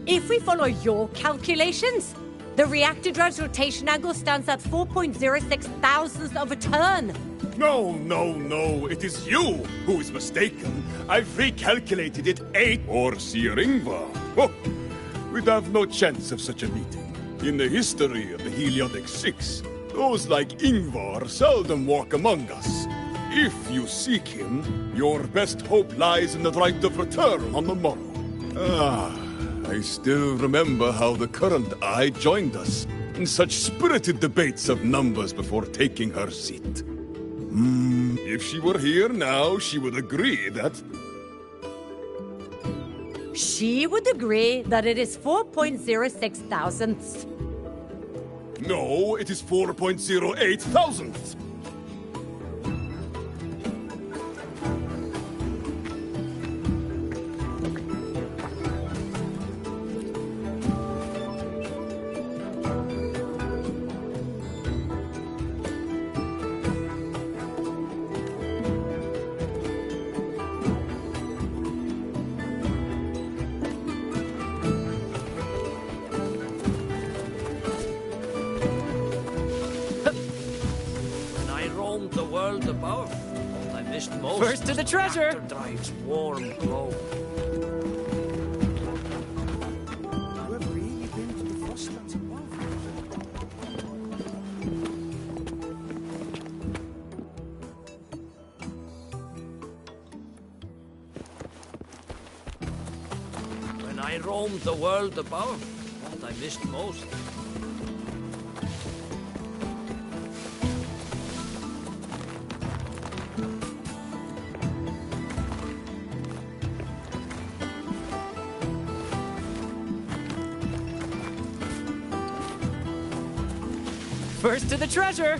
If we follow your calculations, the reactor drive's rotation angle stands at 4.06 thousandths of a turn. No, it is you who is mistaken. I've recalculated it 8 or Sir Ingvar. Oh, we'd have no chance of such a meeting. In the history of the Heliotic Six, those like Ingvar seldom walk among us. If you seek him, your best hope lies in the right of return on the morrow. I still remember how the current eye joined us in such spirited debates of numbers before taking her seat. If she were here now, she would agree that... She would agree that it is 4.06 thousandths. No, it is 4.08 thousandths. The world above. I missed most. First to the treasure! Drive's warm glow. You have really been to the frostlands above. When I roamed the world above, what I missed most. First to the treasure!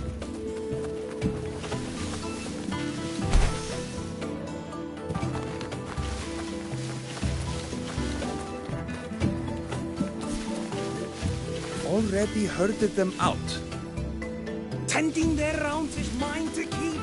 Already herded them out. Tending their rounds is mine to keep.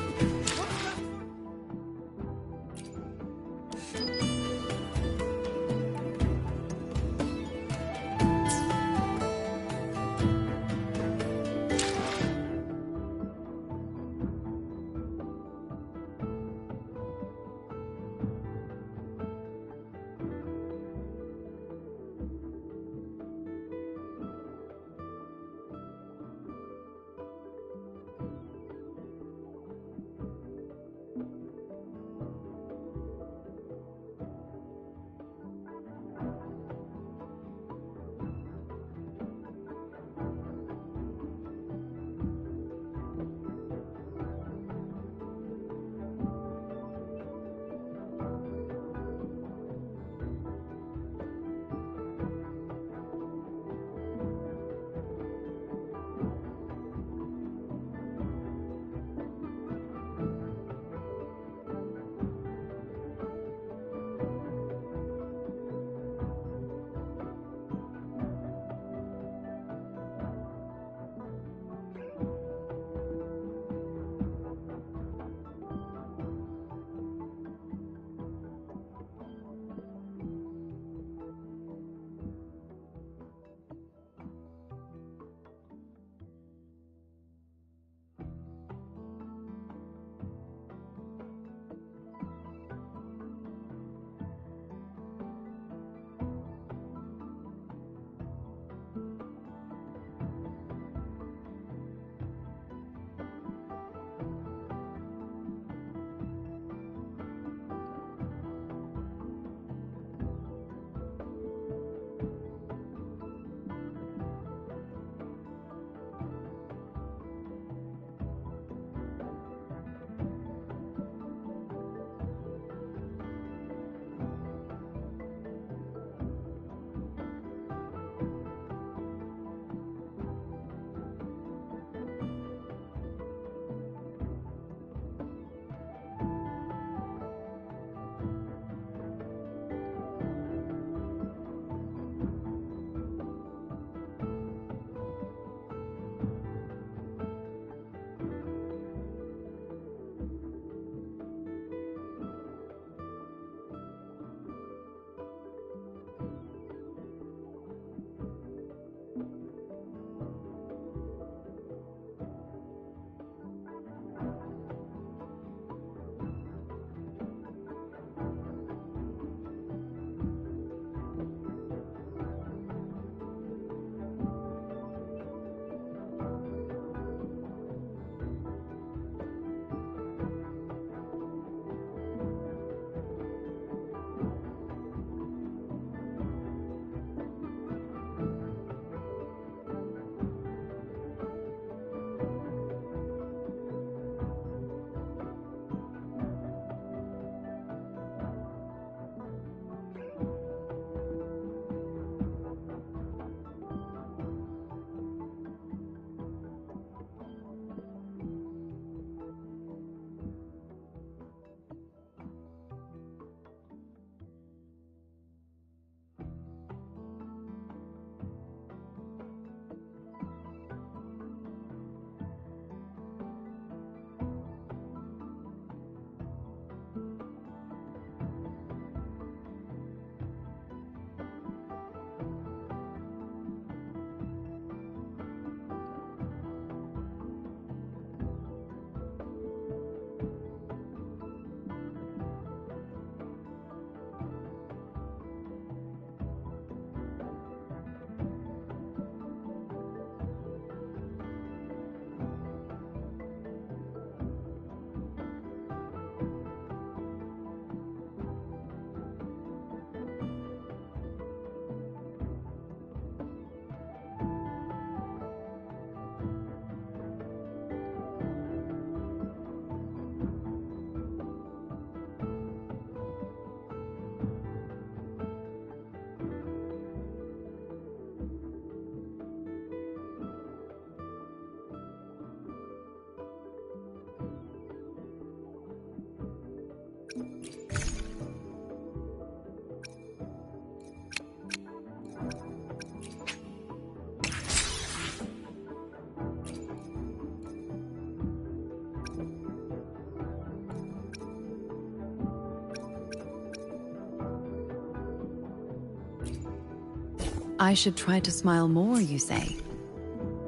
I should try to smile more, you say?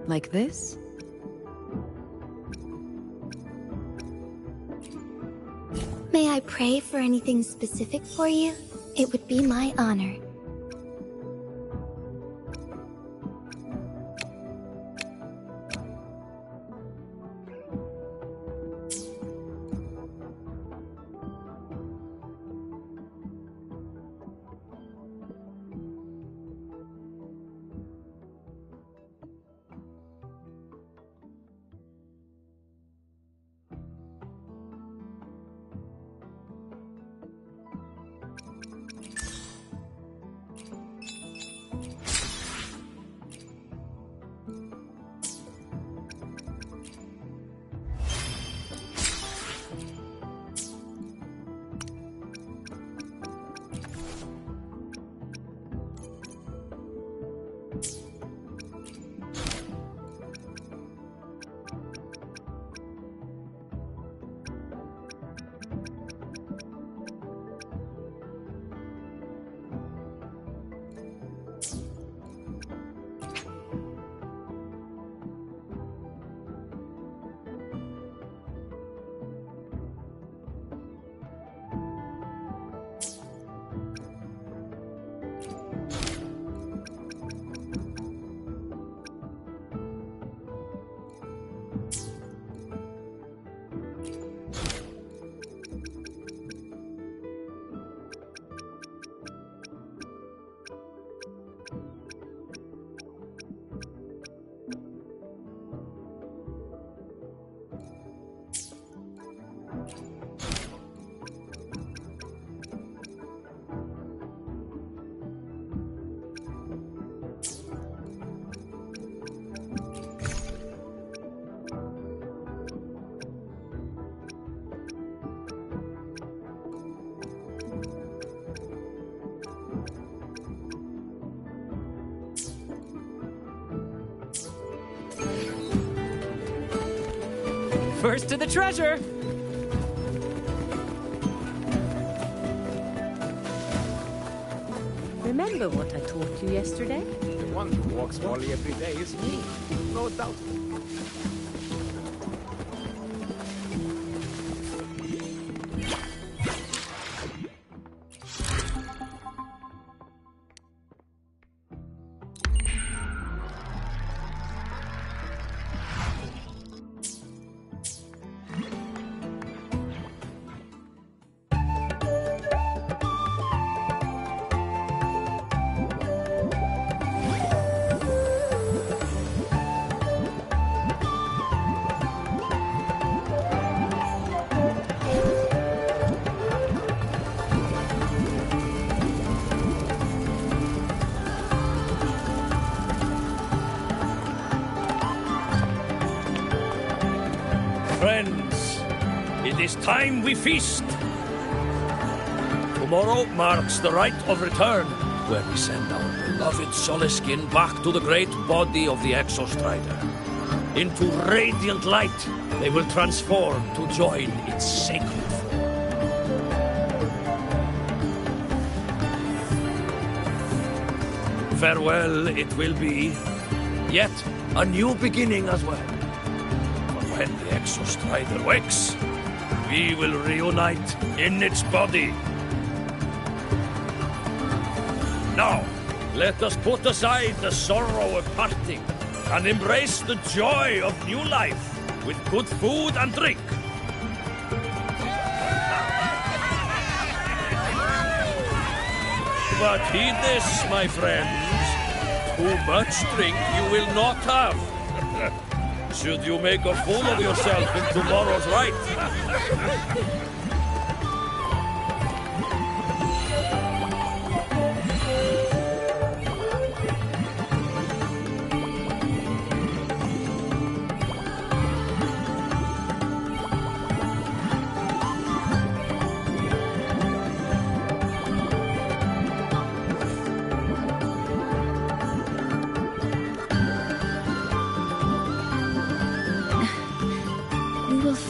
Like this? May I pray for anything specific for you? It would be my honor. First to the treasure! Remember what I taught you yesterday? The one who walks Wally every day is me. No doubt. Friends, it is time we feast. Tomorrow marks the rite of return, where we send our beloved Soliskin back to the great body of the Exostrider. Into radiant light, they will transform to join its sacred flow. Farewell it will be, yet a new beginning as well. When the Exostrider wakes, we will reunite in its body. Now, let us put aside the sorrow of parting and embrace the joy of new life with good food and drink. But heed this, my friends. Too much drink you will not have. Should you make a fool of yourself in tomorrow's rite?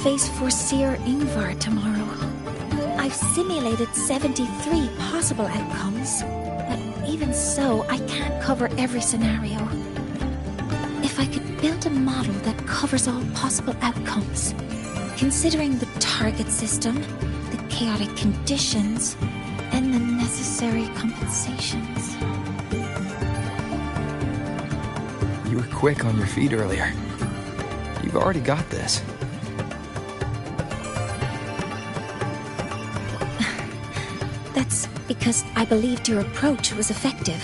Face Foreseer Ingvar tomorrow. I've simulated 73 possible outcomes, but Even so, I can't cover every scenario. If I could build a model that covers all possible outcomes, considering the target system, the chaotic conditions, and the necessary compensations. You were quick on your feet earlier. You've already got this. That's because I believed your approach was effective.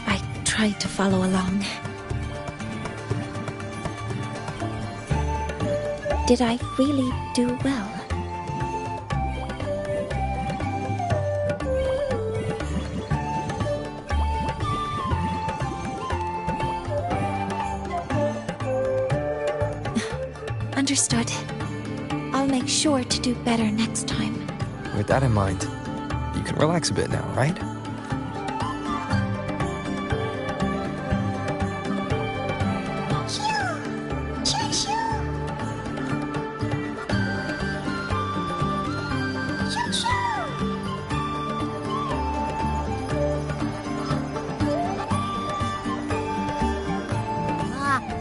I tried to follow along. Did I really do well? Understood. I'll make sure to do better next time. With that in mind, you can relax a bit now, right?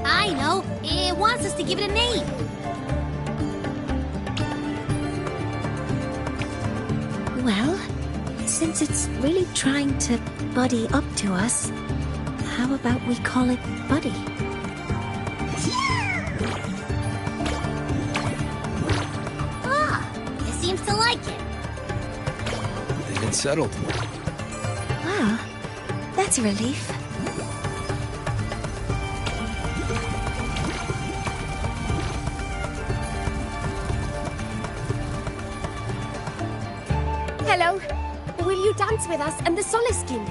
I know. It wants us to give it a name. Well, since it's really trying to buddy up to us, how about we call it Buddy? It seems to like it. They've been settled. Wow, that's a relief. Hello. Will you dance with us and the Soliskin?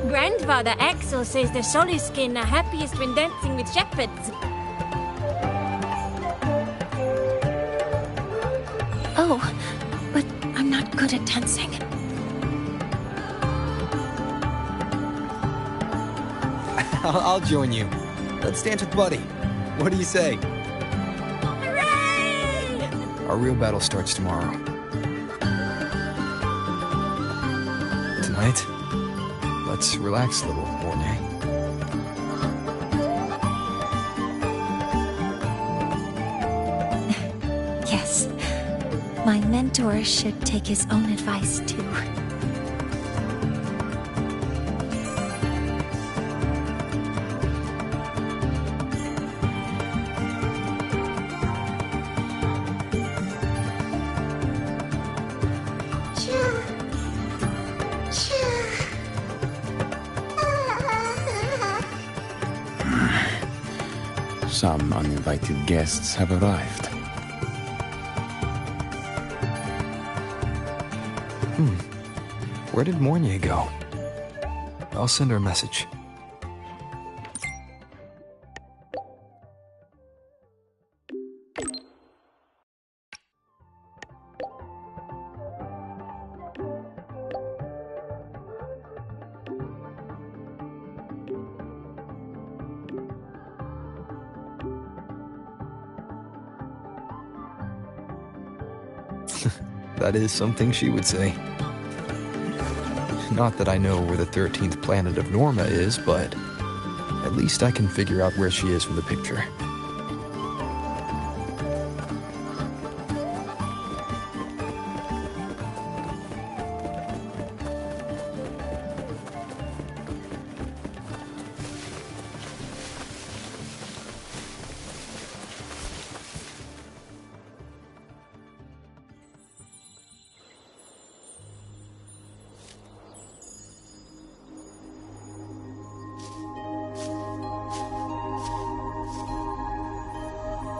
Grandfather Axel says the Soliskin are happiest when dancing with shepherds. Oh, but I'm not good at dancing. I'll join you. Let's dance with Buddy. What do you say? Hooray! Our real battle starts tomorrow. Tonight, let's relax a little, Mornay. Yes, my mentor should take his own advice too. Some uninvited guests have arrived. Where did Mornay go? I'll send her a message. That is something she would say. Not that I know where the 13th planet of Norma is, but at least I can figure out where she is from the picture.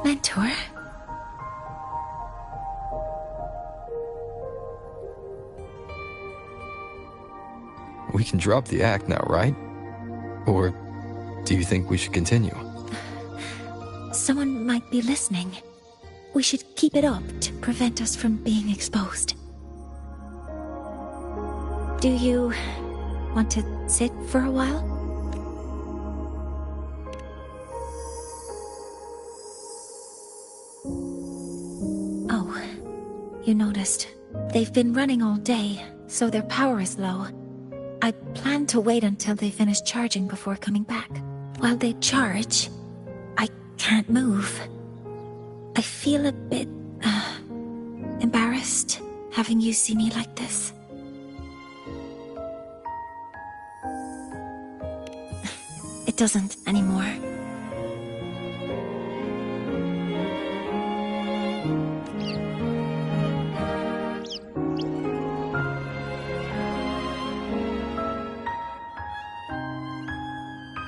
Mentor? We can drop the act now, right? Or do you think we should continue? Someone might be listening. We should keep it up to prevent us from being exposed. Do you want to sit for a while? Oh, you noticed. They've been running all day. so their power is low. I plan to wait until they finish charging before coming back. While they charge, I can't move. I feel a bit, embarrassed having you see me like this. It doesn't anymore.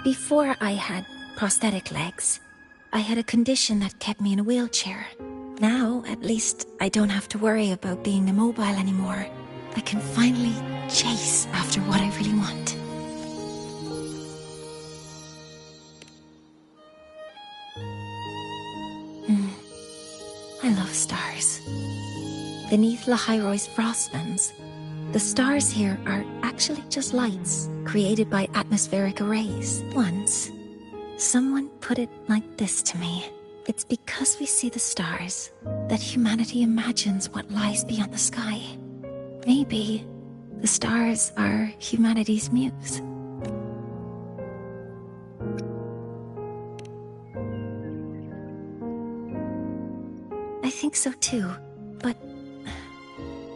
Before I had prosthetic legs, I had a condition that kept me in a wheelchair. Now, at least, I don't have to worry about being immobile anymore. I can finally chase after what I really want. I love stars. Beneath Lahairoy's frostlands, the stars here are actually just lights created by atmospheric arrays. Once, someone put it like this to me. It's because we see the stars that humanity imagines what lies beyond the sky. Maybe the stars are humanity's muse. I think so too, but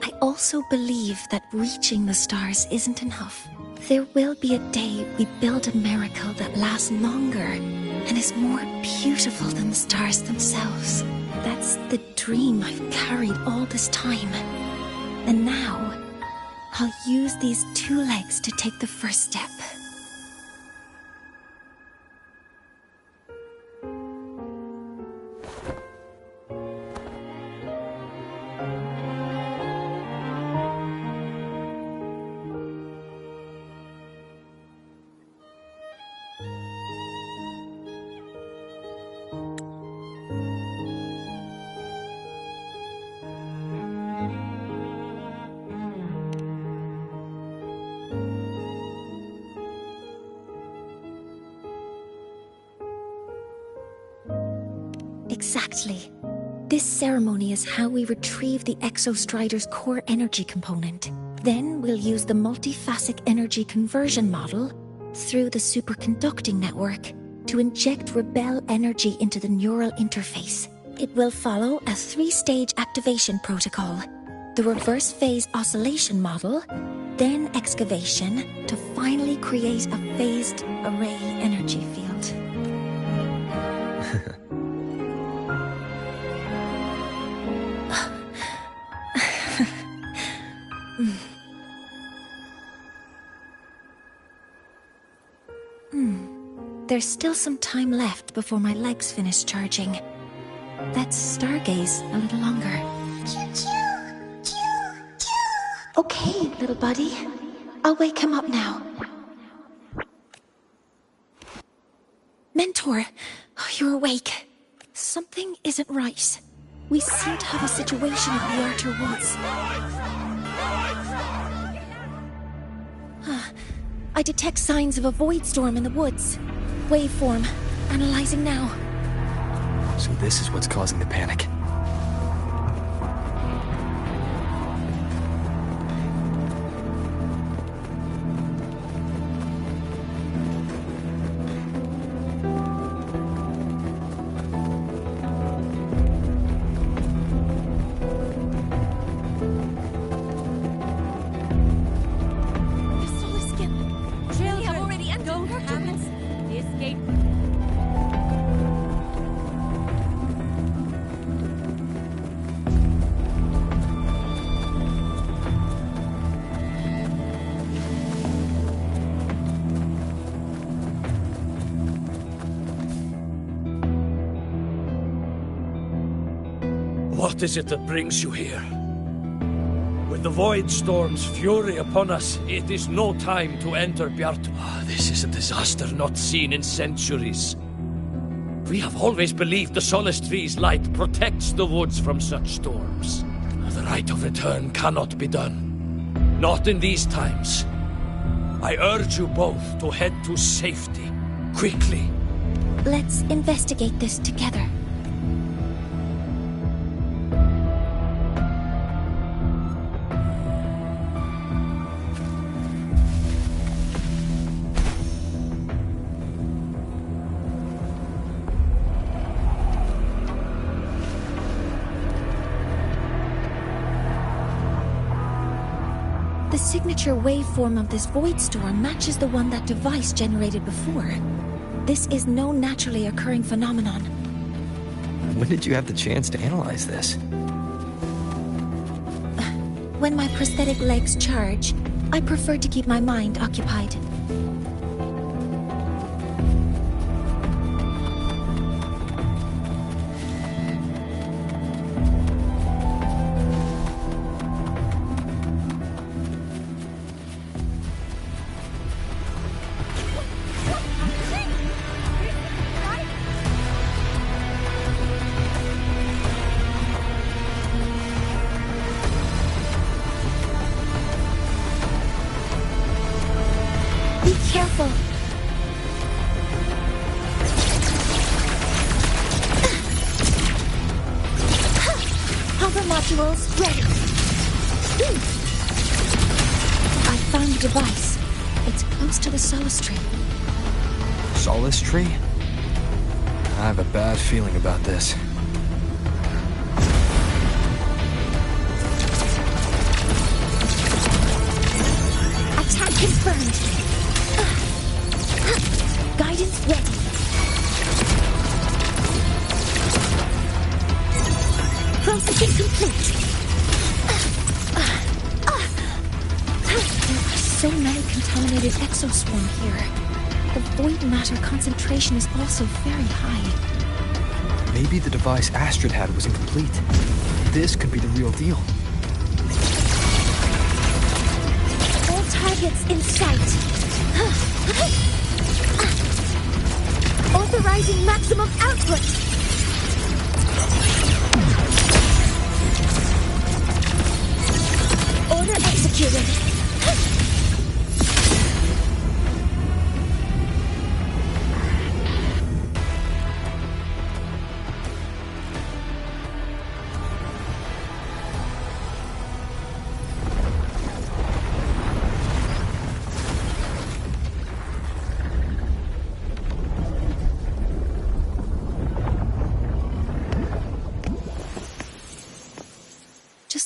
I also believe that reaching the stars isn't enough. There will be a day we build a miracle that lasts longer and is more beautiful than the stars themselves. That's the dream I've carried all this time. And now, I'll use these 2 legs to take the first step. Exactly. This ceremony is how we retrieve the Exostrider's core energy component. Then we'll use the multiphasic energy conversion model through the superconducting network to inject rebel energy into the neural interface. It will follow a 3-stage activation protocol. The reverse phase oscillation model, then excavation to finally create a phased array energy field. There's still some time left before my legs finish charging. Let's stargaze a little longer. Okay, little buddy. I'll wake him up now. Mentor, you're awake. Something isn't right. We seem to have a situation at the Archer Woods. I detect signs of a void storm in the woods. Waveform. Analyzing now. So this is what's causing the panic. What is it that brings you here? With the Void Storm's fury upon us, it is no time to enter Bjartu. This is a disaster not seen in centuries. We have always believed the Solace Tree's light protects the woods from such storms. The rite of return cannot be done. Not in these times. I urge you both to head to safety, quickly. Let's investigate this together. The signature waveform of this void storm matches the one that device generated before. This is no naturally occurring phenomenon. When did you have the chance to analyze this? When my prosthetic legs charge, I prefer to keep my mind occupied. Careful. Hover modules ready. I found the device. It's close to the Solace Tree. Solace Tree? I have a bad feeling about this. Attack confirmed. Guidance ready. Processing complete. There are so many contaminated exoswarm here. The void matter concentration is also very high. Maybe the device Astrid had was incomplete. This could be the real deal. All targets in sight. Authorizing maximum output! Order executed.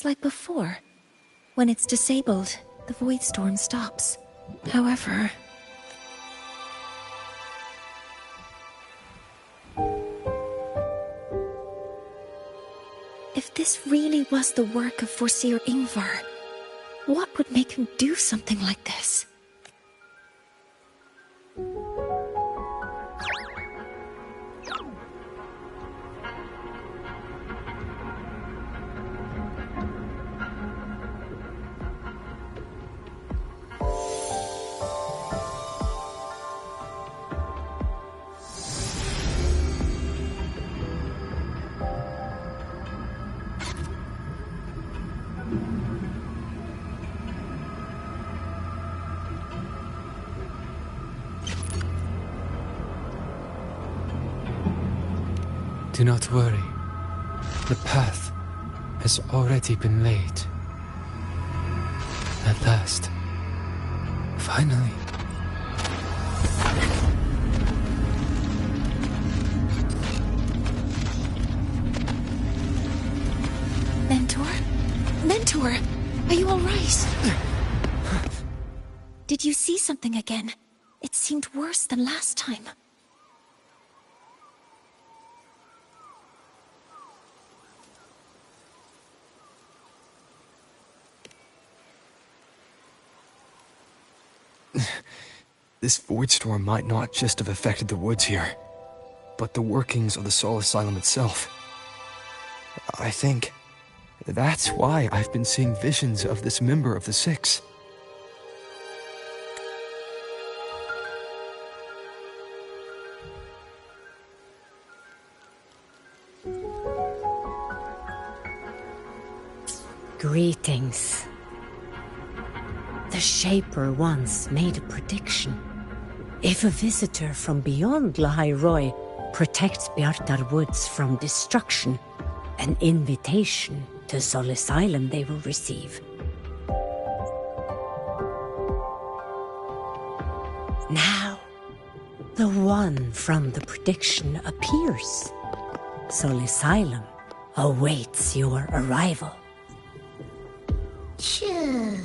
Like before. When it's disabled, the void storm stops. However... if this really was the work of Foreseer Ingvar, what would make him do something like this? Do not worry. The path has already been laid. At last. Finally. Mentor? Mentor! Are you alright? Did you see something again? It seemed worse than last time. This void storm might not just have affected the woods here, but the workings of the Soul Asylum itself. I think that's why I've been seeing visions of this member of the Six. Greetings. The Shaper once made a prediction. If a visitor from beyond Lahairoi protects Bjartar Woods from destruction, an invitation to Soul Asylum they will receive. Now, the one from the prediction appears. Soul Asylum awaits your arrival. Sure.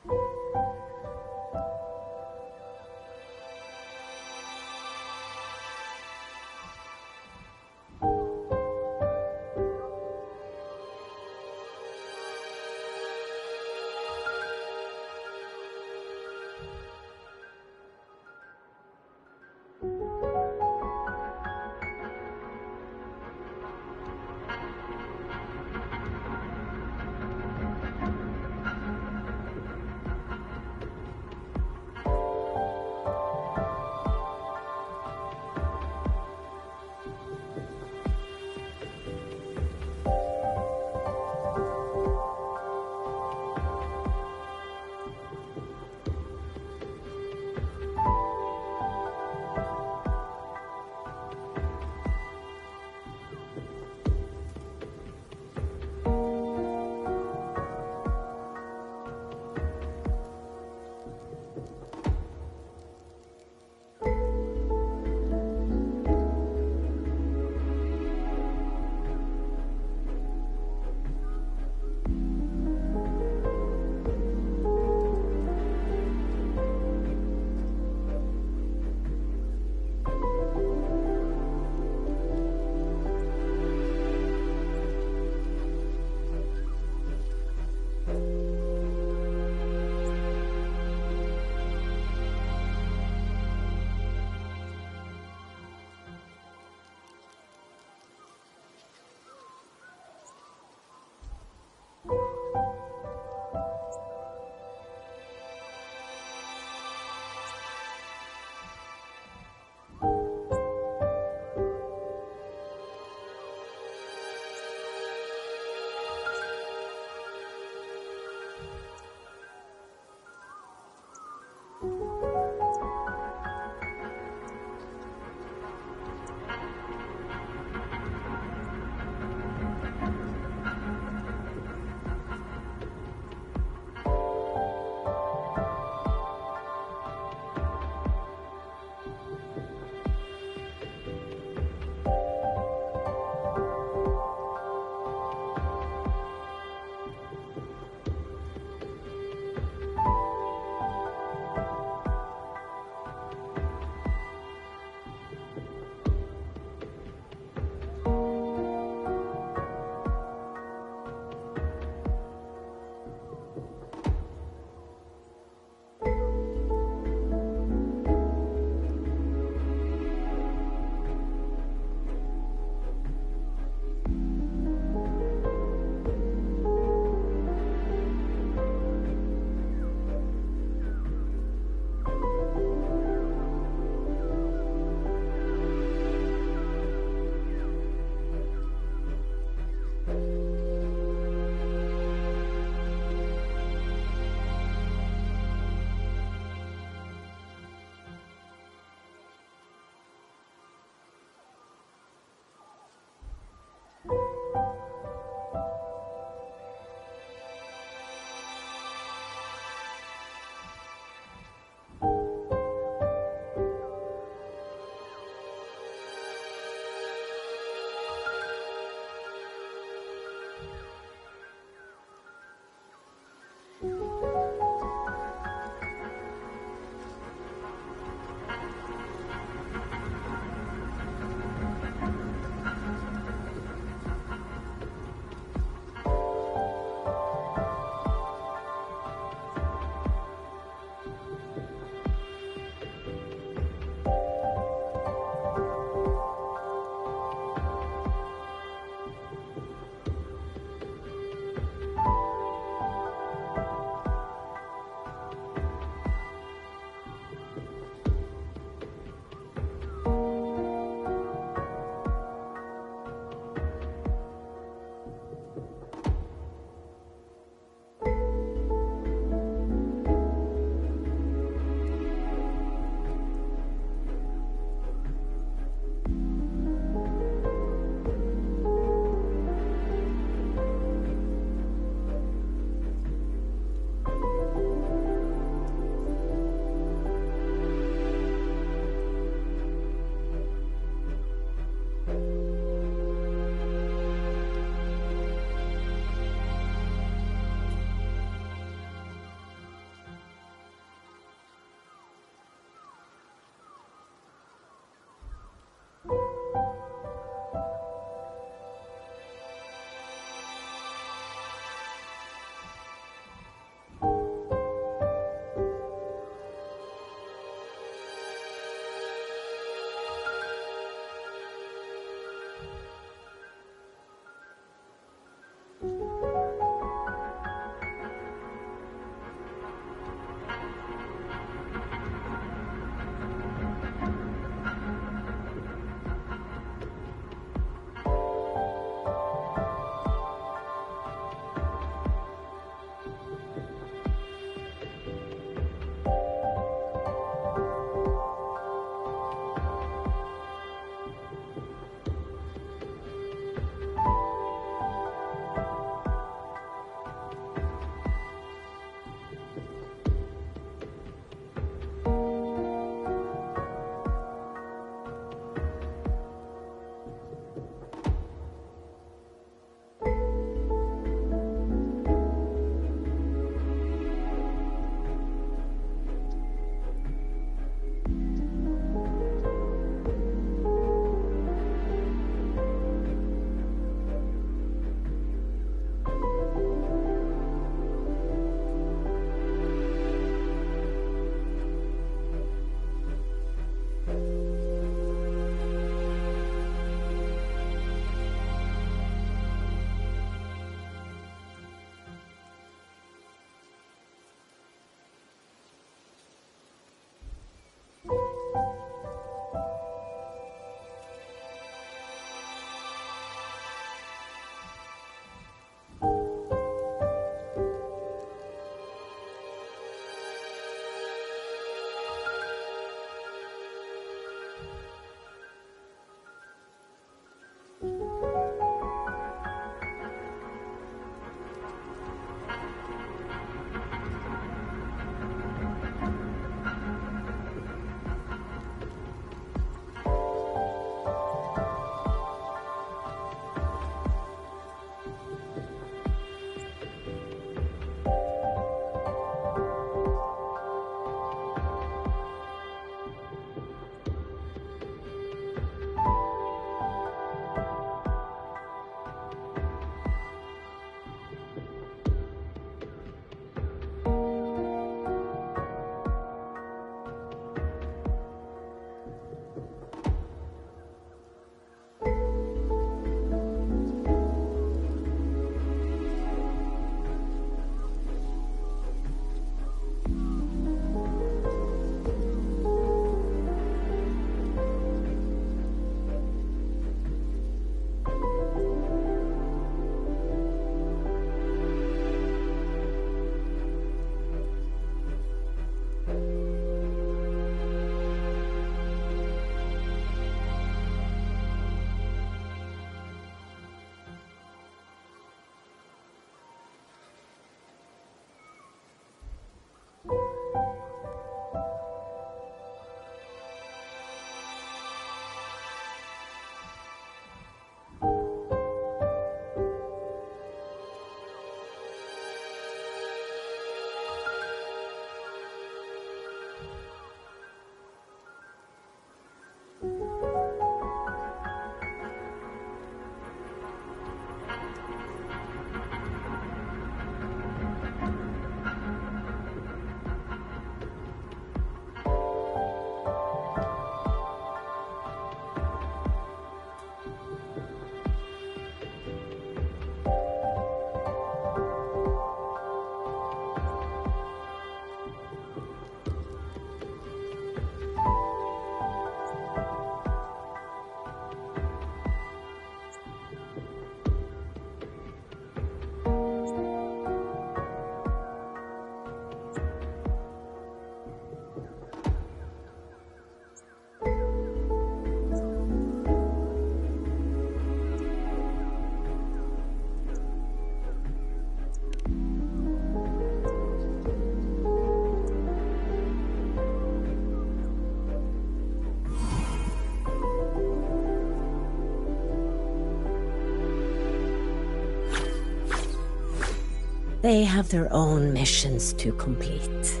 They have their own missions to complete.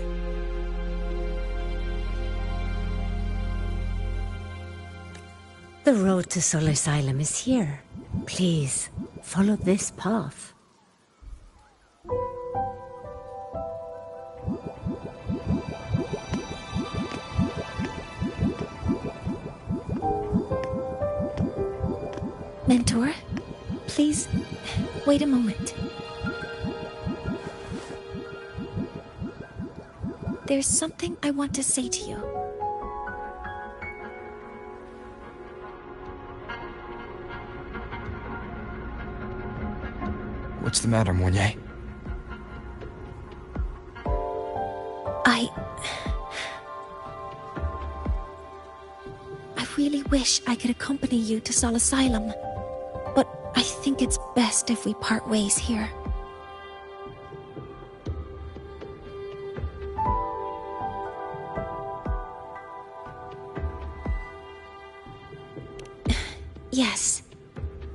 The road to Soul Asylum is here. Please, follow this path. Mentor, please, wait a moment. There's something I want to say to you. What's the matter, Mornier? I really wish I could accompany you to Soul Asylum, but I think it's best if we part ways here. Yes.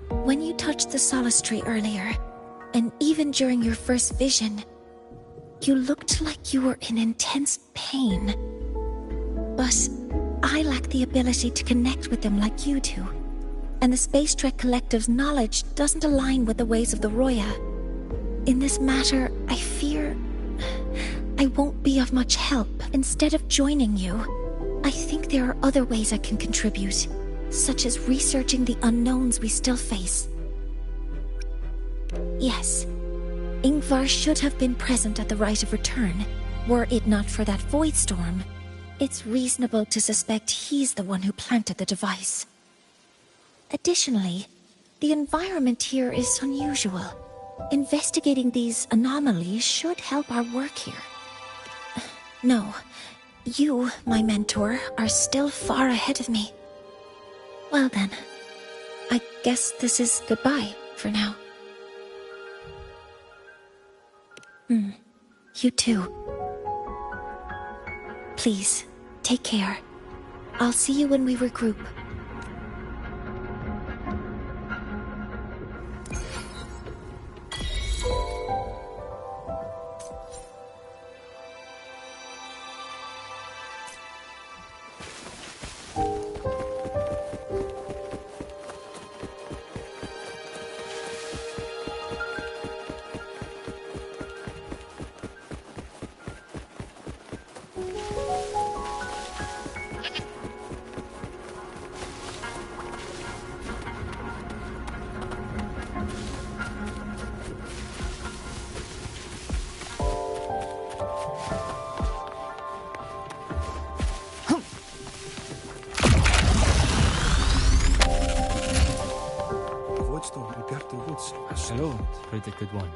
When you touched the Solace Tree earlier, and even during your first vision, you looked like you were in intense pain. But I lack the ability to connect with them like you do, and the Space Trek Collective's knowledge doesn't align with the ways of the Roya. In this matter, I fear I won't be of much help. Instead of joining you, I think there are other ways I can contribute, such as researching the unknowns we still face. Yes, Ingvar should have been present at the Rite of Return, were it not for that void storm. It's reasonable to suspect he's the one who planted the device. Additionally, the environment here is unusual. Investigating these anomalies should help our work here. No, you, my mentor, are still far ahead of me. Well then, I guess this is goodbye for now. You too. Please, take care. I'll see you when we regroup. Hello, pretty good one.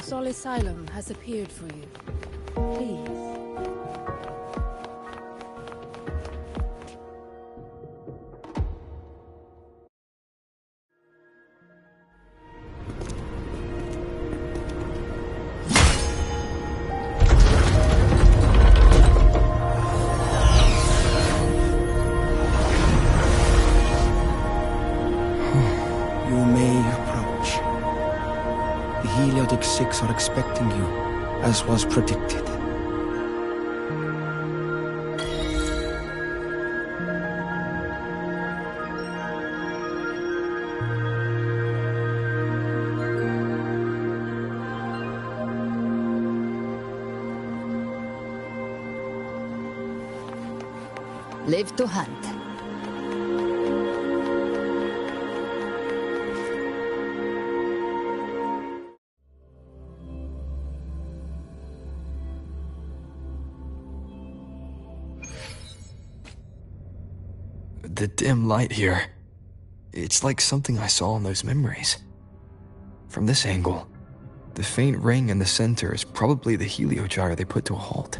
Soul Asylum has appeared for you. Please. Six are expecting you, as was predicted. Live to hunt. The dim light here. It's like something I saw in those memories. From this angle, the faint ring in the center is probably the heliogyre they put to a halt.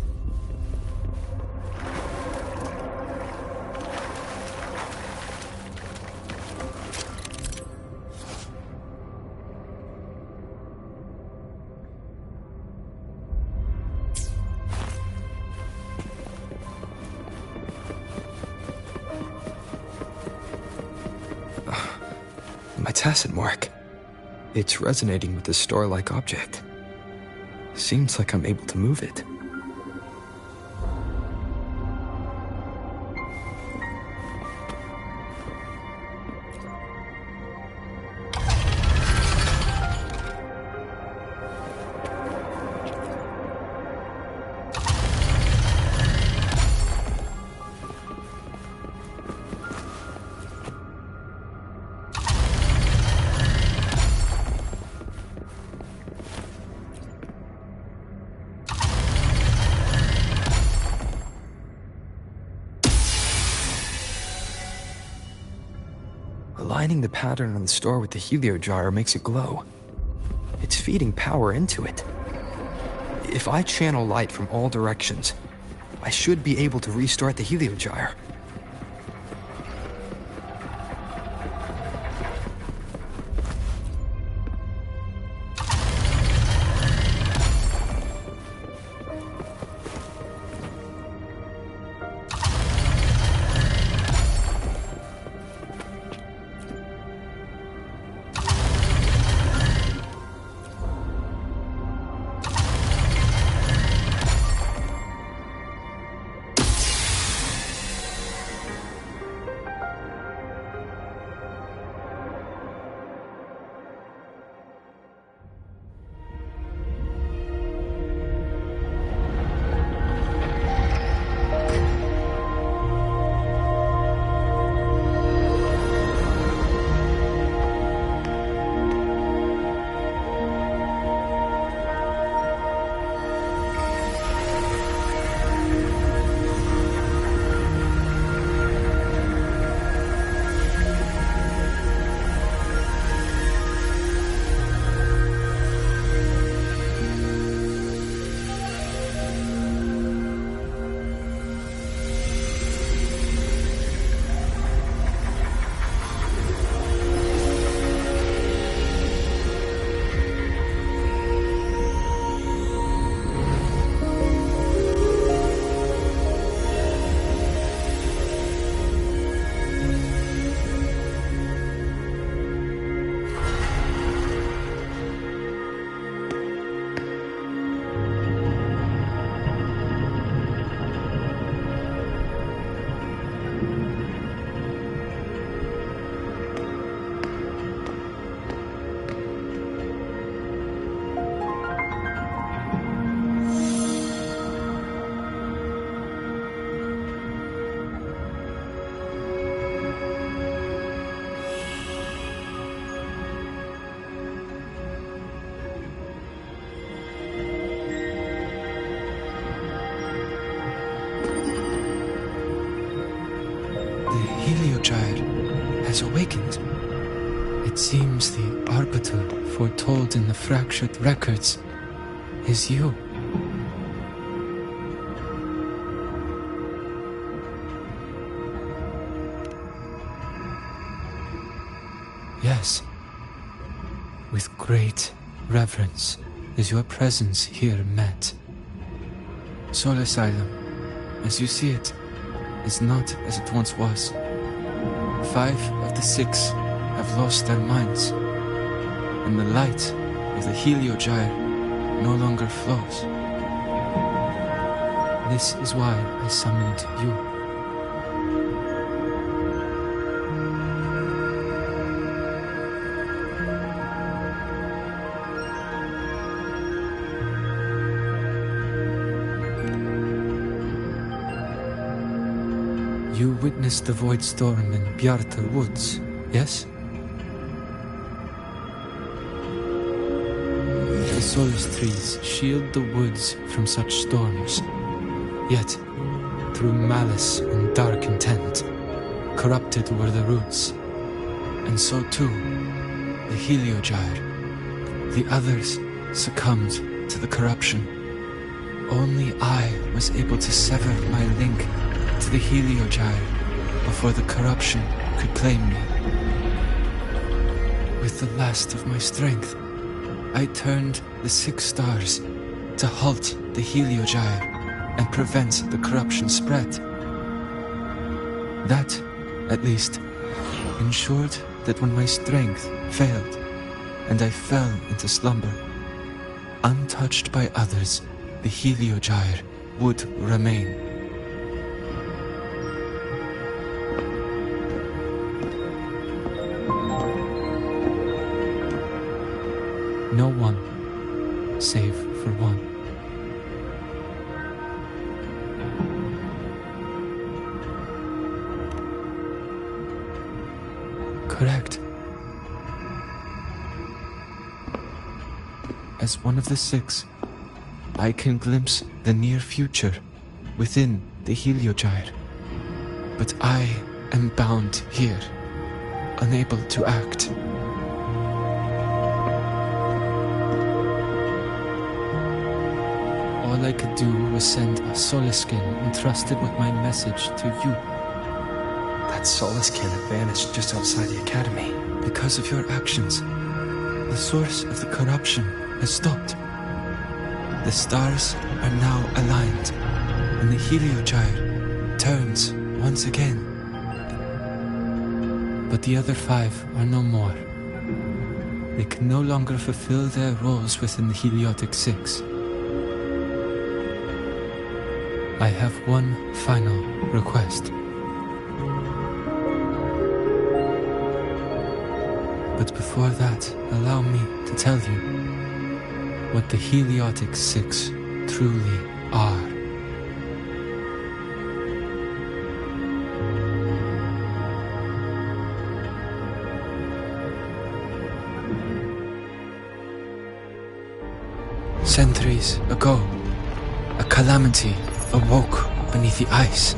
tacit mark. It's resonating with the star-like object. Seems like I'm able to move it. Aligning the pattern on the star with the heliogyre makes it glow. It's feeding power into it. If I channel light from all directions, I should be able to restart the heliogyre. Heliogyre has awakened. It seems the arbiter foretold in the fractured records is you. Yes. With great reverence is your presence here met. Soul Asylum, as you see it, is not as it once was. 5 of the 6 have lost their minds, and the light of the heliogyre no longer flows. This is why I summoned you. You witnessed the void storm in Bjartar Woods, yes? The Solus trees shield the woods from such storms. Yet, through malice and dark intent, corrupted were the roots. And so too, the heliogyre. The others succumbed to the corruption. Only I was able to sever my link to the heliogyre before the corruption could claim me. With the last of my strength, I turned the 6 stars to halt the heliogyre and prevent the corruption spread. That, at least, ensured that when my strength failed and I fell into slumber, untouched by others, the Heliogyre would remain. No one, save for one. Correct. As one of the six, I can glimpse the near future within the Heliogyre. But I am bound here, unable to act. All I could do was send a Solaskin entrusted with my message to you. That Solaskin had vanished just outside the academy. Because of your actions, the source of the corruption has stopped. The stars are now aligned, and the Heliogyre turns once again. But the other five are no more. They can no longer fulfill their roles within the Heliotic Six. I have one final request. But before that, allow me to tell you what the Heliotic Six truly are. Centuries ago, a calamity awoke beneath the ice.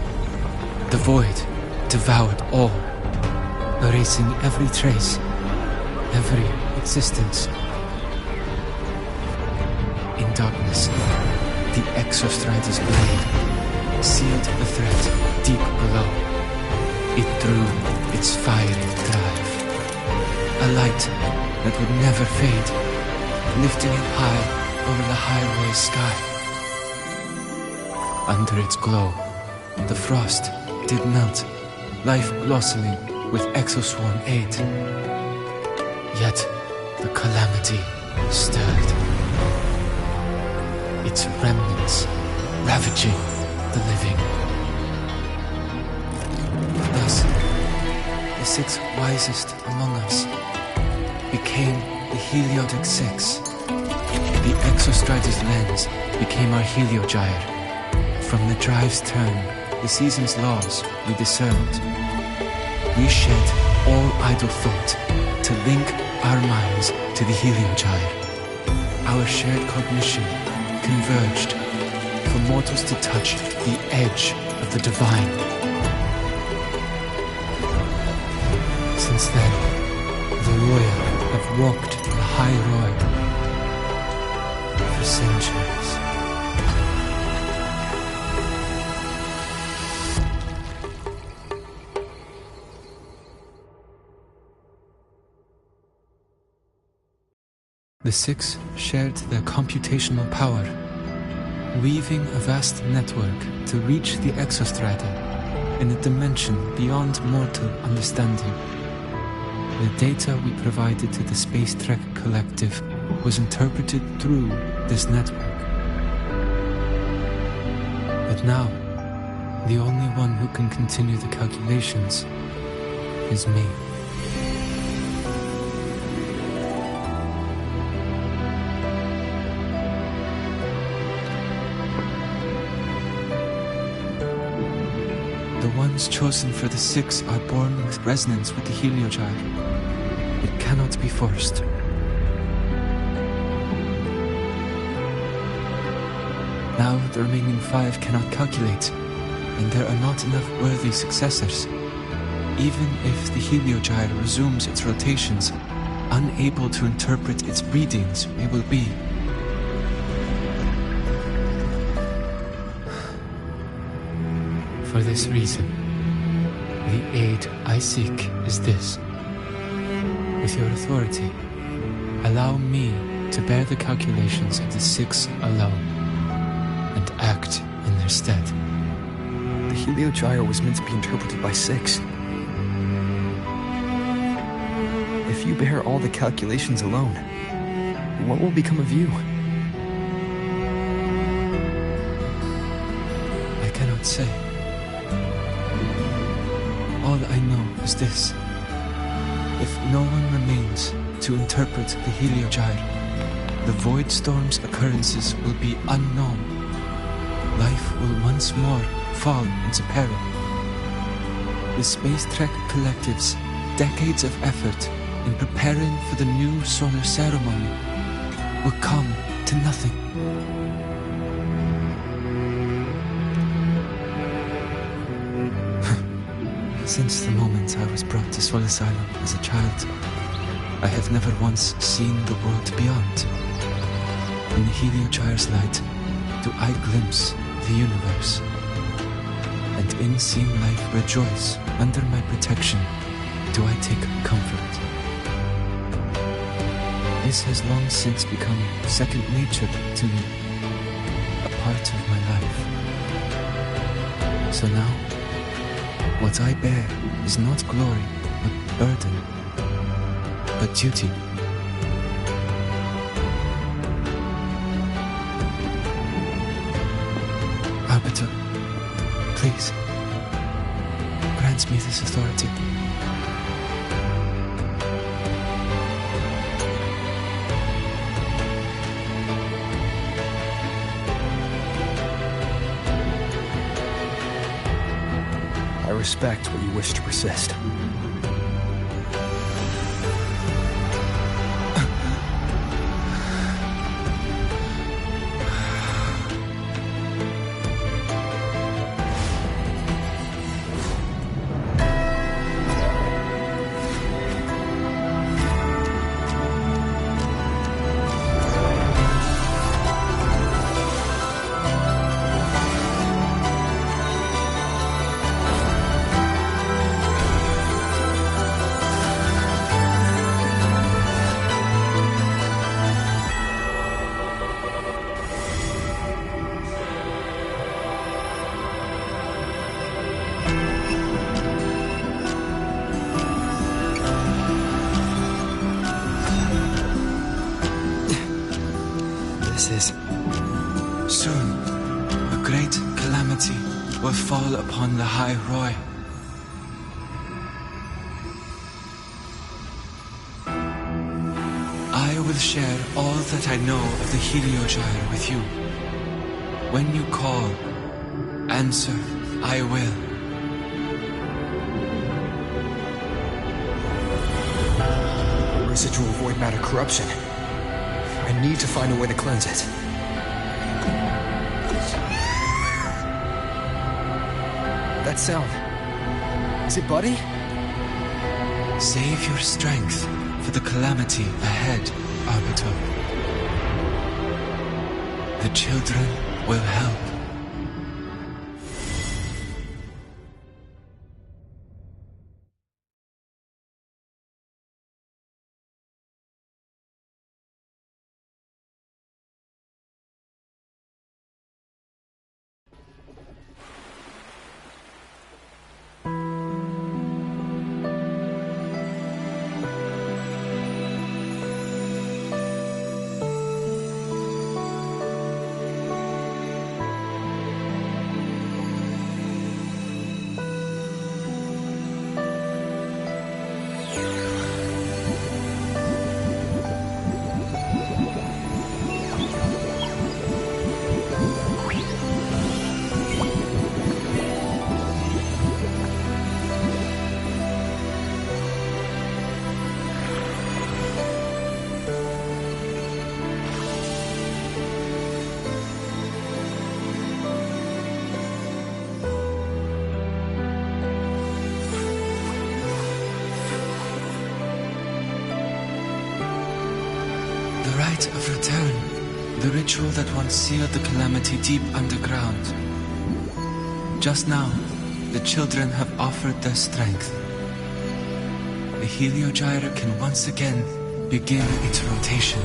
The void devoured all, erasing every trace, every existence. In darkness, the Exostrider's blade sealed the threat deep below. It drew its fiery drive, a light that would never fade, lifting it high over the highway sky. Under its glow, the frost did melt, life blossoming with Exoswarm aid. Yet the calamity stirred, its remnants ravaging the living. Thus, the six wisest among us became the Heliotic Six. The Exostrider's lens became our Heliogyre. From the drive's turn, the season's laws we discerned. We shed all idle thought to link our minds to the Heliogyre. Our shared cognition converged for mortals to touch the edge of the divine. Since then, the royal have walked the high road for centuries. The six shared their computational power, weaving a vast network to reach the Exostrider in a dimension beyond mortal understanding. The data we provided to the Space Trek Collective was interpreted through this network. But now, the only one who can continue the calculations is me. The ones chosen for the six are born with resonance with the Heliogyre. It cannot be forced. Now the remaining five cannot calculate, and there are not enough worthy successors. Even if the Heliogyre resumes its rotations, unable to interpret its readings, we will be. For this reason, the aid I seek is this. With your authority, allow me to bear the calculations of the six alone, and act in their stead. The Heliogyre was meant to be interpreted by six. if you bear all the calculations alone, what will become of you? I cannot say. All I know is this. If no one remains to interpret the Heliogyre, the Void Storm's occurrences will be unknown. Life will once more fall into peril. The Space Trek Collective's decades of effort in preparing for the new solar ceremony will come to nothing. Since the moment I was brought to Sol Asylum as a child, I have never once seen the world beyond. In the Heliogyre's light do I glimpse the universe, and in seeing life rejoice under my protection do I take comfort. This has long since become second nature to me, a part of my life. So now, what I bear is not glory, but burden, but duty. Arbiter, please, grant me this authority. I respect what you wish to persist. Soon, a great calamity will fall upon the High Roy. I will share all that I know of the Heliogyre with you. When you call, answer, I will. Residual void matter corruption. I need to find a way to cleanse it. That sound. Is it Buddy? Save your strength for the calamity ahead, Arbiter. The children will help. Rite of return, the ritual that once sealed the calamity deep underground. Just now, the children have offered their strength. The Heliogyre can once again begin its rotation.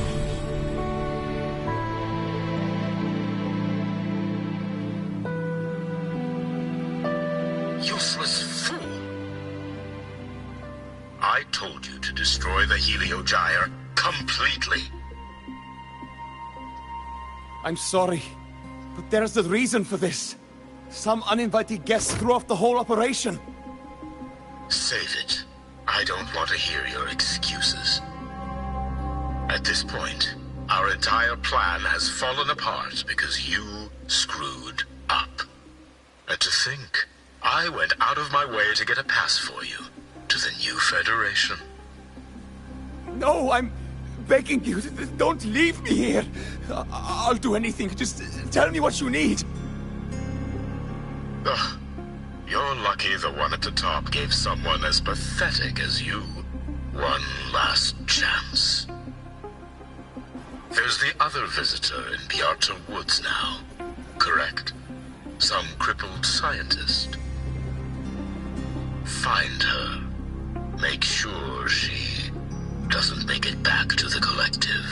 Useless fool! I told you to destroy the Heliogyre completely. I'm sorry, but there's a reason for this. Some uninvited guests threw off the whole operation. Save it. I don't want to hear your excuses. At this point, our entire plan has fallen apart because you screwed up. And to think, I went out of my way to get a pass for you to the new Federation. No, I'm begging you, don't leave me here. I'll do anything, just tell me what you need. Ugh. You're lucky the one at the top gave someone as pathetic as you one last chance. There's the other visitor in Bjarta Woods now, correct? Some crippled scientist. Find her. Make sure she doesn't make it back to the collective.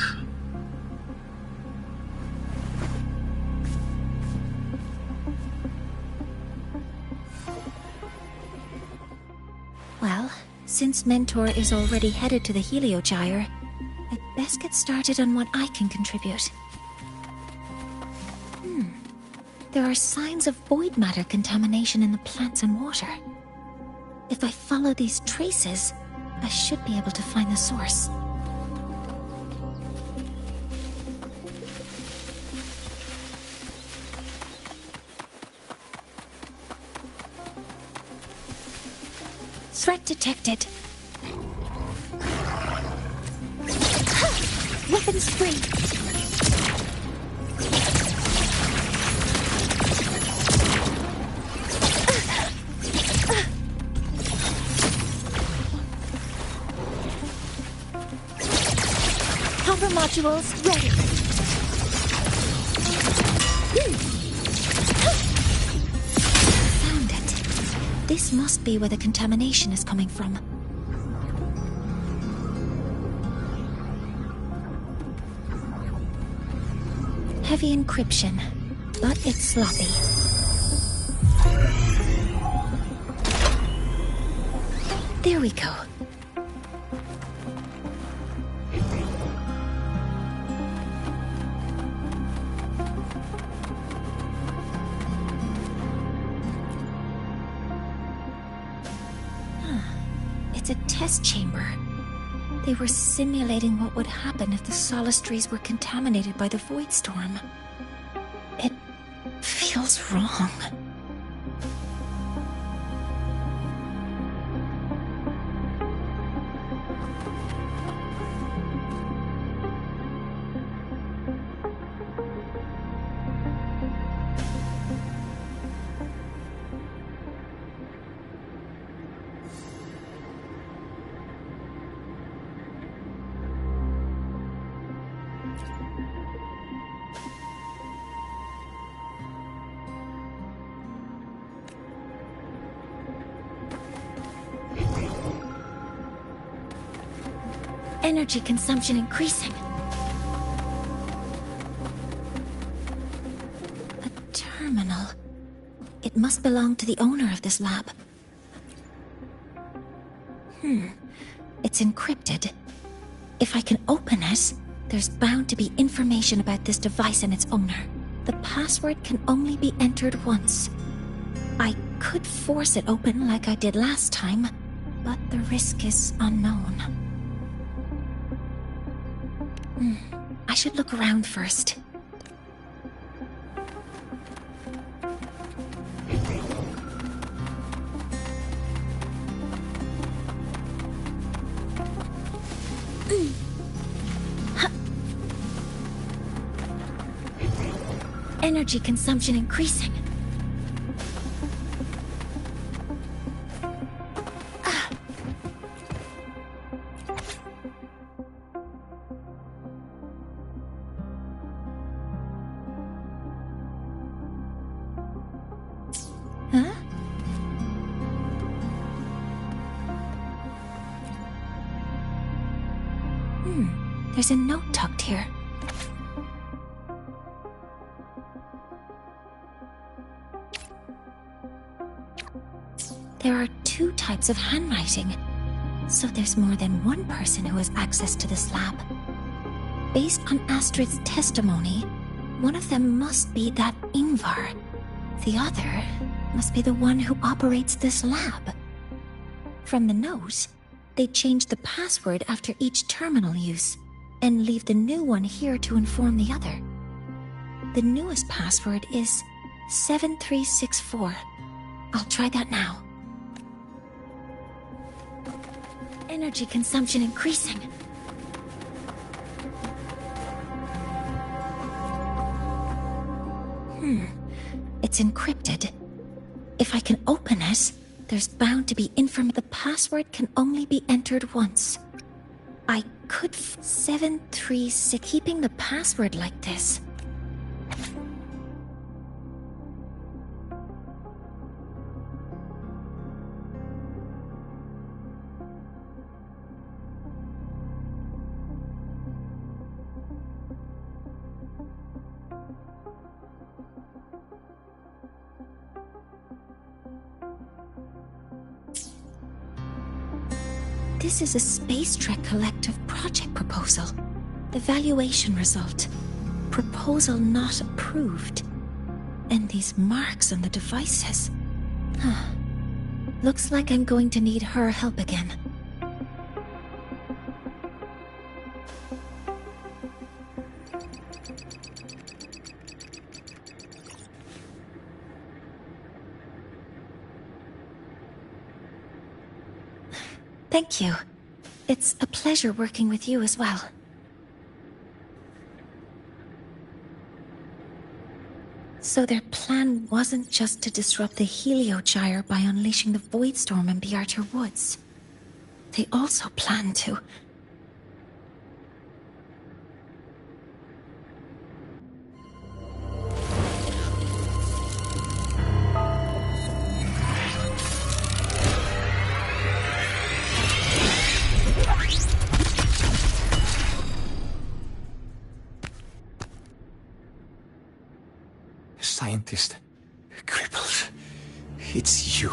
Well, since Mentor is already headed to the Heliogyre, I'd best get started on what I can contribute. There are signs of void matter contamination in the plants and water. If I follow these traces, I should be able to find the source. Threat detected. Weapons free. Cover modules ready. Found it. This must be where the contamination is coming from. Heavy encryption, but it's sloppy. There we go. It's a test chamber. They were simulating what would happen if the Solistries were contaminated by the Void Storm. It feels wrong. Energy consumption increasing. A terminal. It must belong to the owner of this lab. It's encrypted. If I can open it, there's bound to be information about this device and its owner. The password can only be entered once. I could force it open like I did last time, but the risk is unknown. I should look around first. Energy consumption increasing. There's a note tucked here. There are two types of handwriting. So there's more than one person who has access to this lab. Based on Astrid's testimony, one of them must be that Ingvar. The other must be the one who operates this lab. From the notes, they change the password after each terminal use, and leave the new one here to inform the other. The newest password is 7364. I'll try that now. Energy consumption increasing. It's encrypted. If I can open it, there's bound to be information. The password can only be entered once. I could 736. Keeping the password like this. This is a Space Trek Collective project proposal. The valuation result. Proposal not approved. And these marks on the devices. Looks like I'm going to need her help again. Thank you. It's a pleasure working with you as well. So their plan wasn't just to disrupt the Heliogyre by unleashing the Void Storm in Bjartur Woods. They also planned to... Scientist. Crippled. It's you.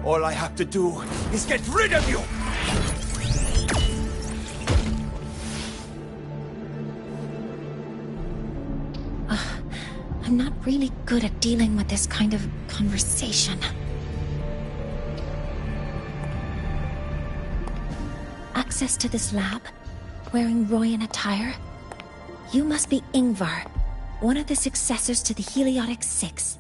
All I have to do is get rid of you! I'm not really good at dealing with this kind of conversation. Access to this lab? Wearing Royan attire? You must be Ingvar, one of the successors to the Heliotic Six.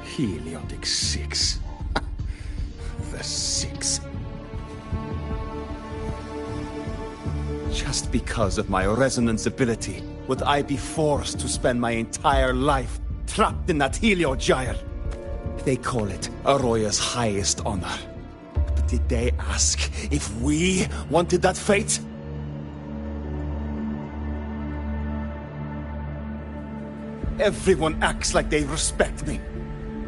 Heliotic Six. The Six. Just because of my resonance ability, would I be forced to spend my entire life trapped in that Heliogyre? They call it Aroya's highest honor. But did they ask if we wanted that fate? Everyone acts like they respect me.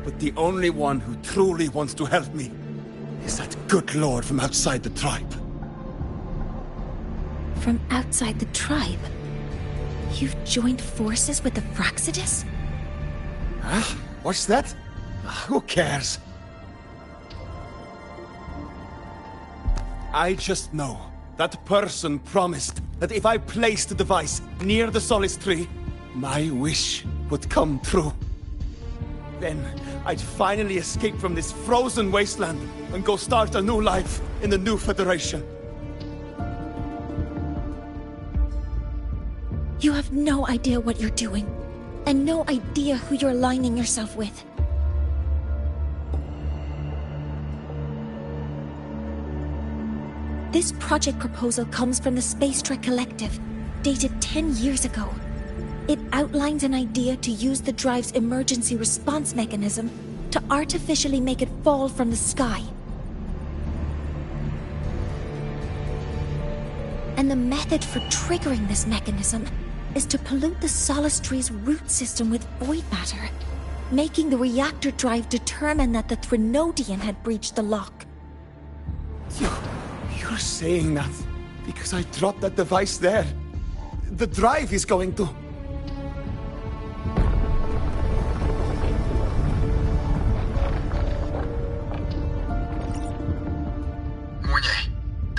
But the only one who truly wants to help me is that good lord from outside the tribe. From outside the tribe? You've joined forces with the Fraxidus? Huh? What's that? Who cares? I just know that person promised that if I placed the device near the Solace Tree, my wish would come true. Then I'd finally escape from this frozen wasteland and go start a new life in the new Federation. You have no idea what you're doing, and no idea who you're aligning yourself with. This project proposal comes from the Space Trek Collective, dated 10 years ago. It outlines an idea to use the drive's emergency response mechanism to artificially make it fall from the sky. And the method for triggering this mechanism is to pollute the Solace Tree's root system with void matter, making the reactor drive determine that the Threnodian had breached the lock. You're saying that because I dropped that device there. The drive is going to...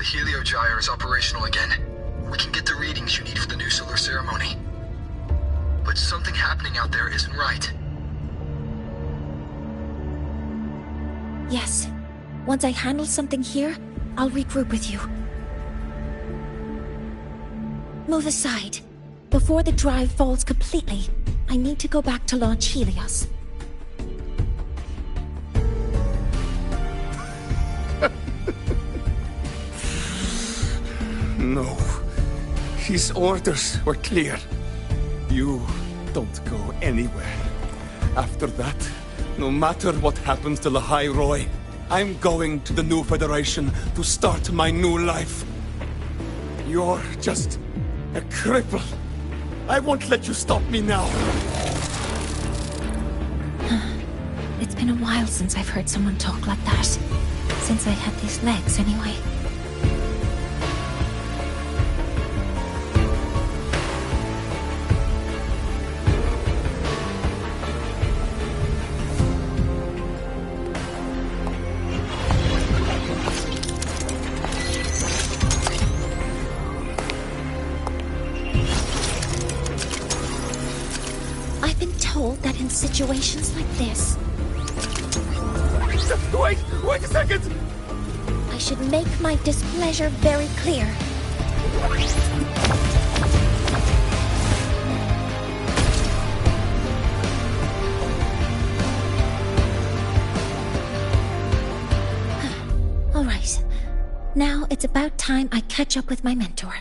The heliogyre is operational again. We can get the readings you need for the new solar ceremony. But something happening out there isn't right. Yes. Once I handle something here, I'll regroup with you. Move aside. Before the drive falls completely, I need to go back to launch Helios. No. His orders were clear. You don't go anywhere. After that, no matter what happens to Lahai Roy, I'm going to the new Federation to start my new life. You're just a cripple. I won't let you stop me now. It's been a while since I've heard someone talk like that. Since I had these legs, anyway. I've been told that in situations like this... Wait a second! I should make my displeasure very clear. All right. Now it's about time I catch up with my mentor.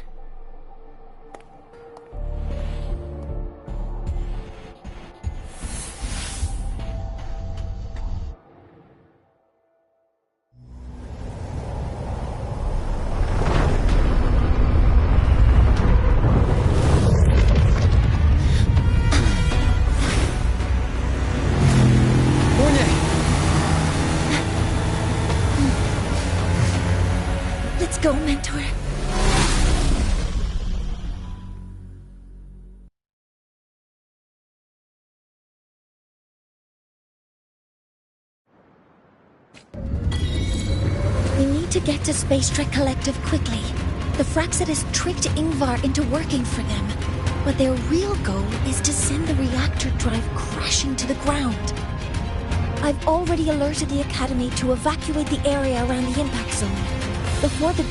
Let's go, mentor. We need to get to Space Trek Collective quickly. The Fraxidus tricked Ingvar into working for them, but their real goal is to send the reactor drive crashing to the ground. I've already alerted the Academy to evacuate the area around the impact zone. Before the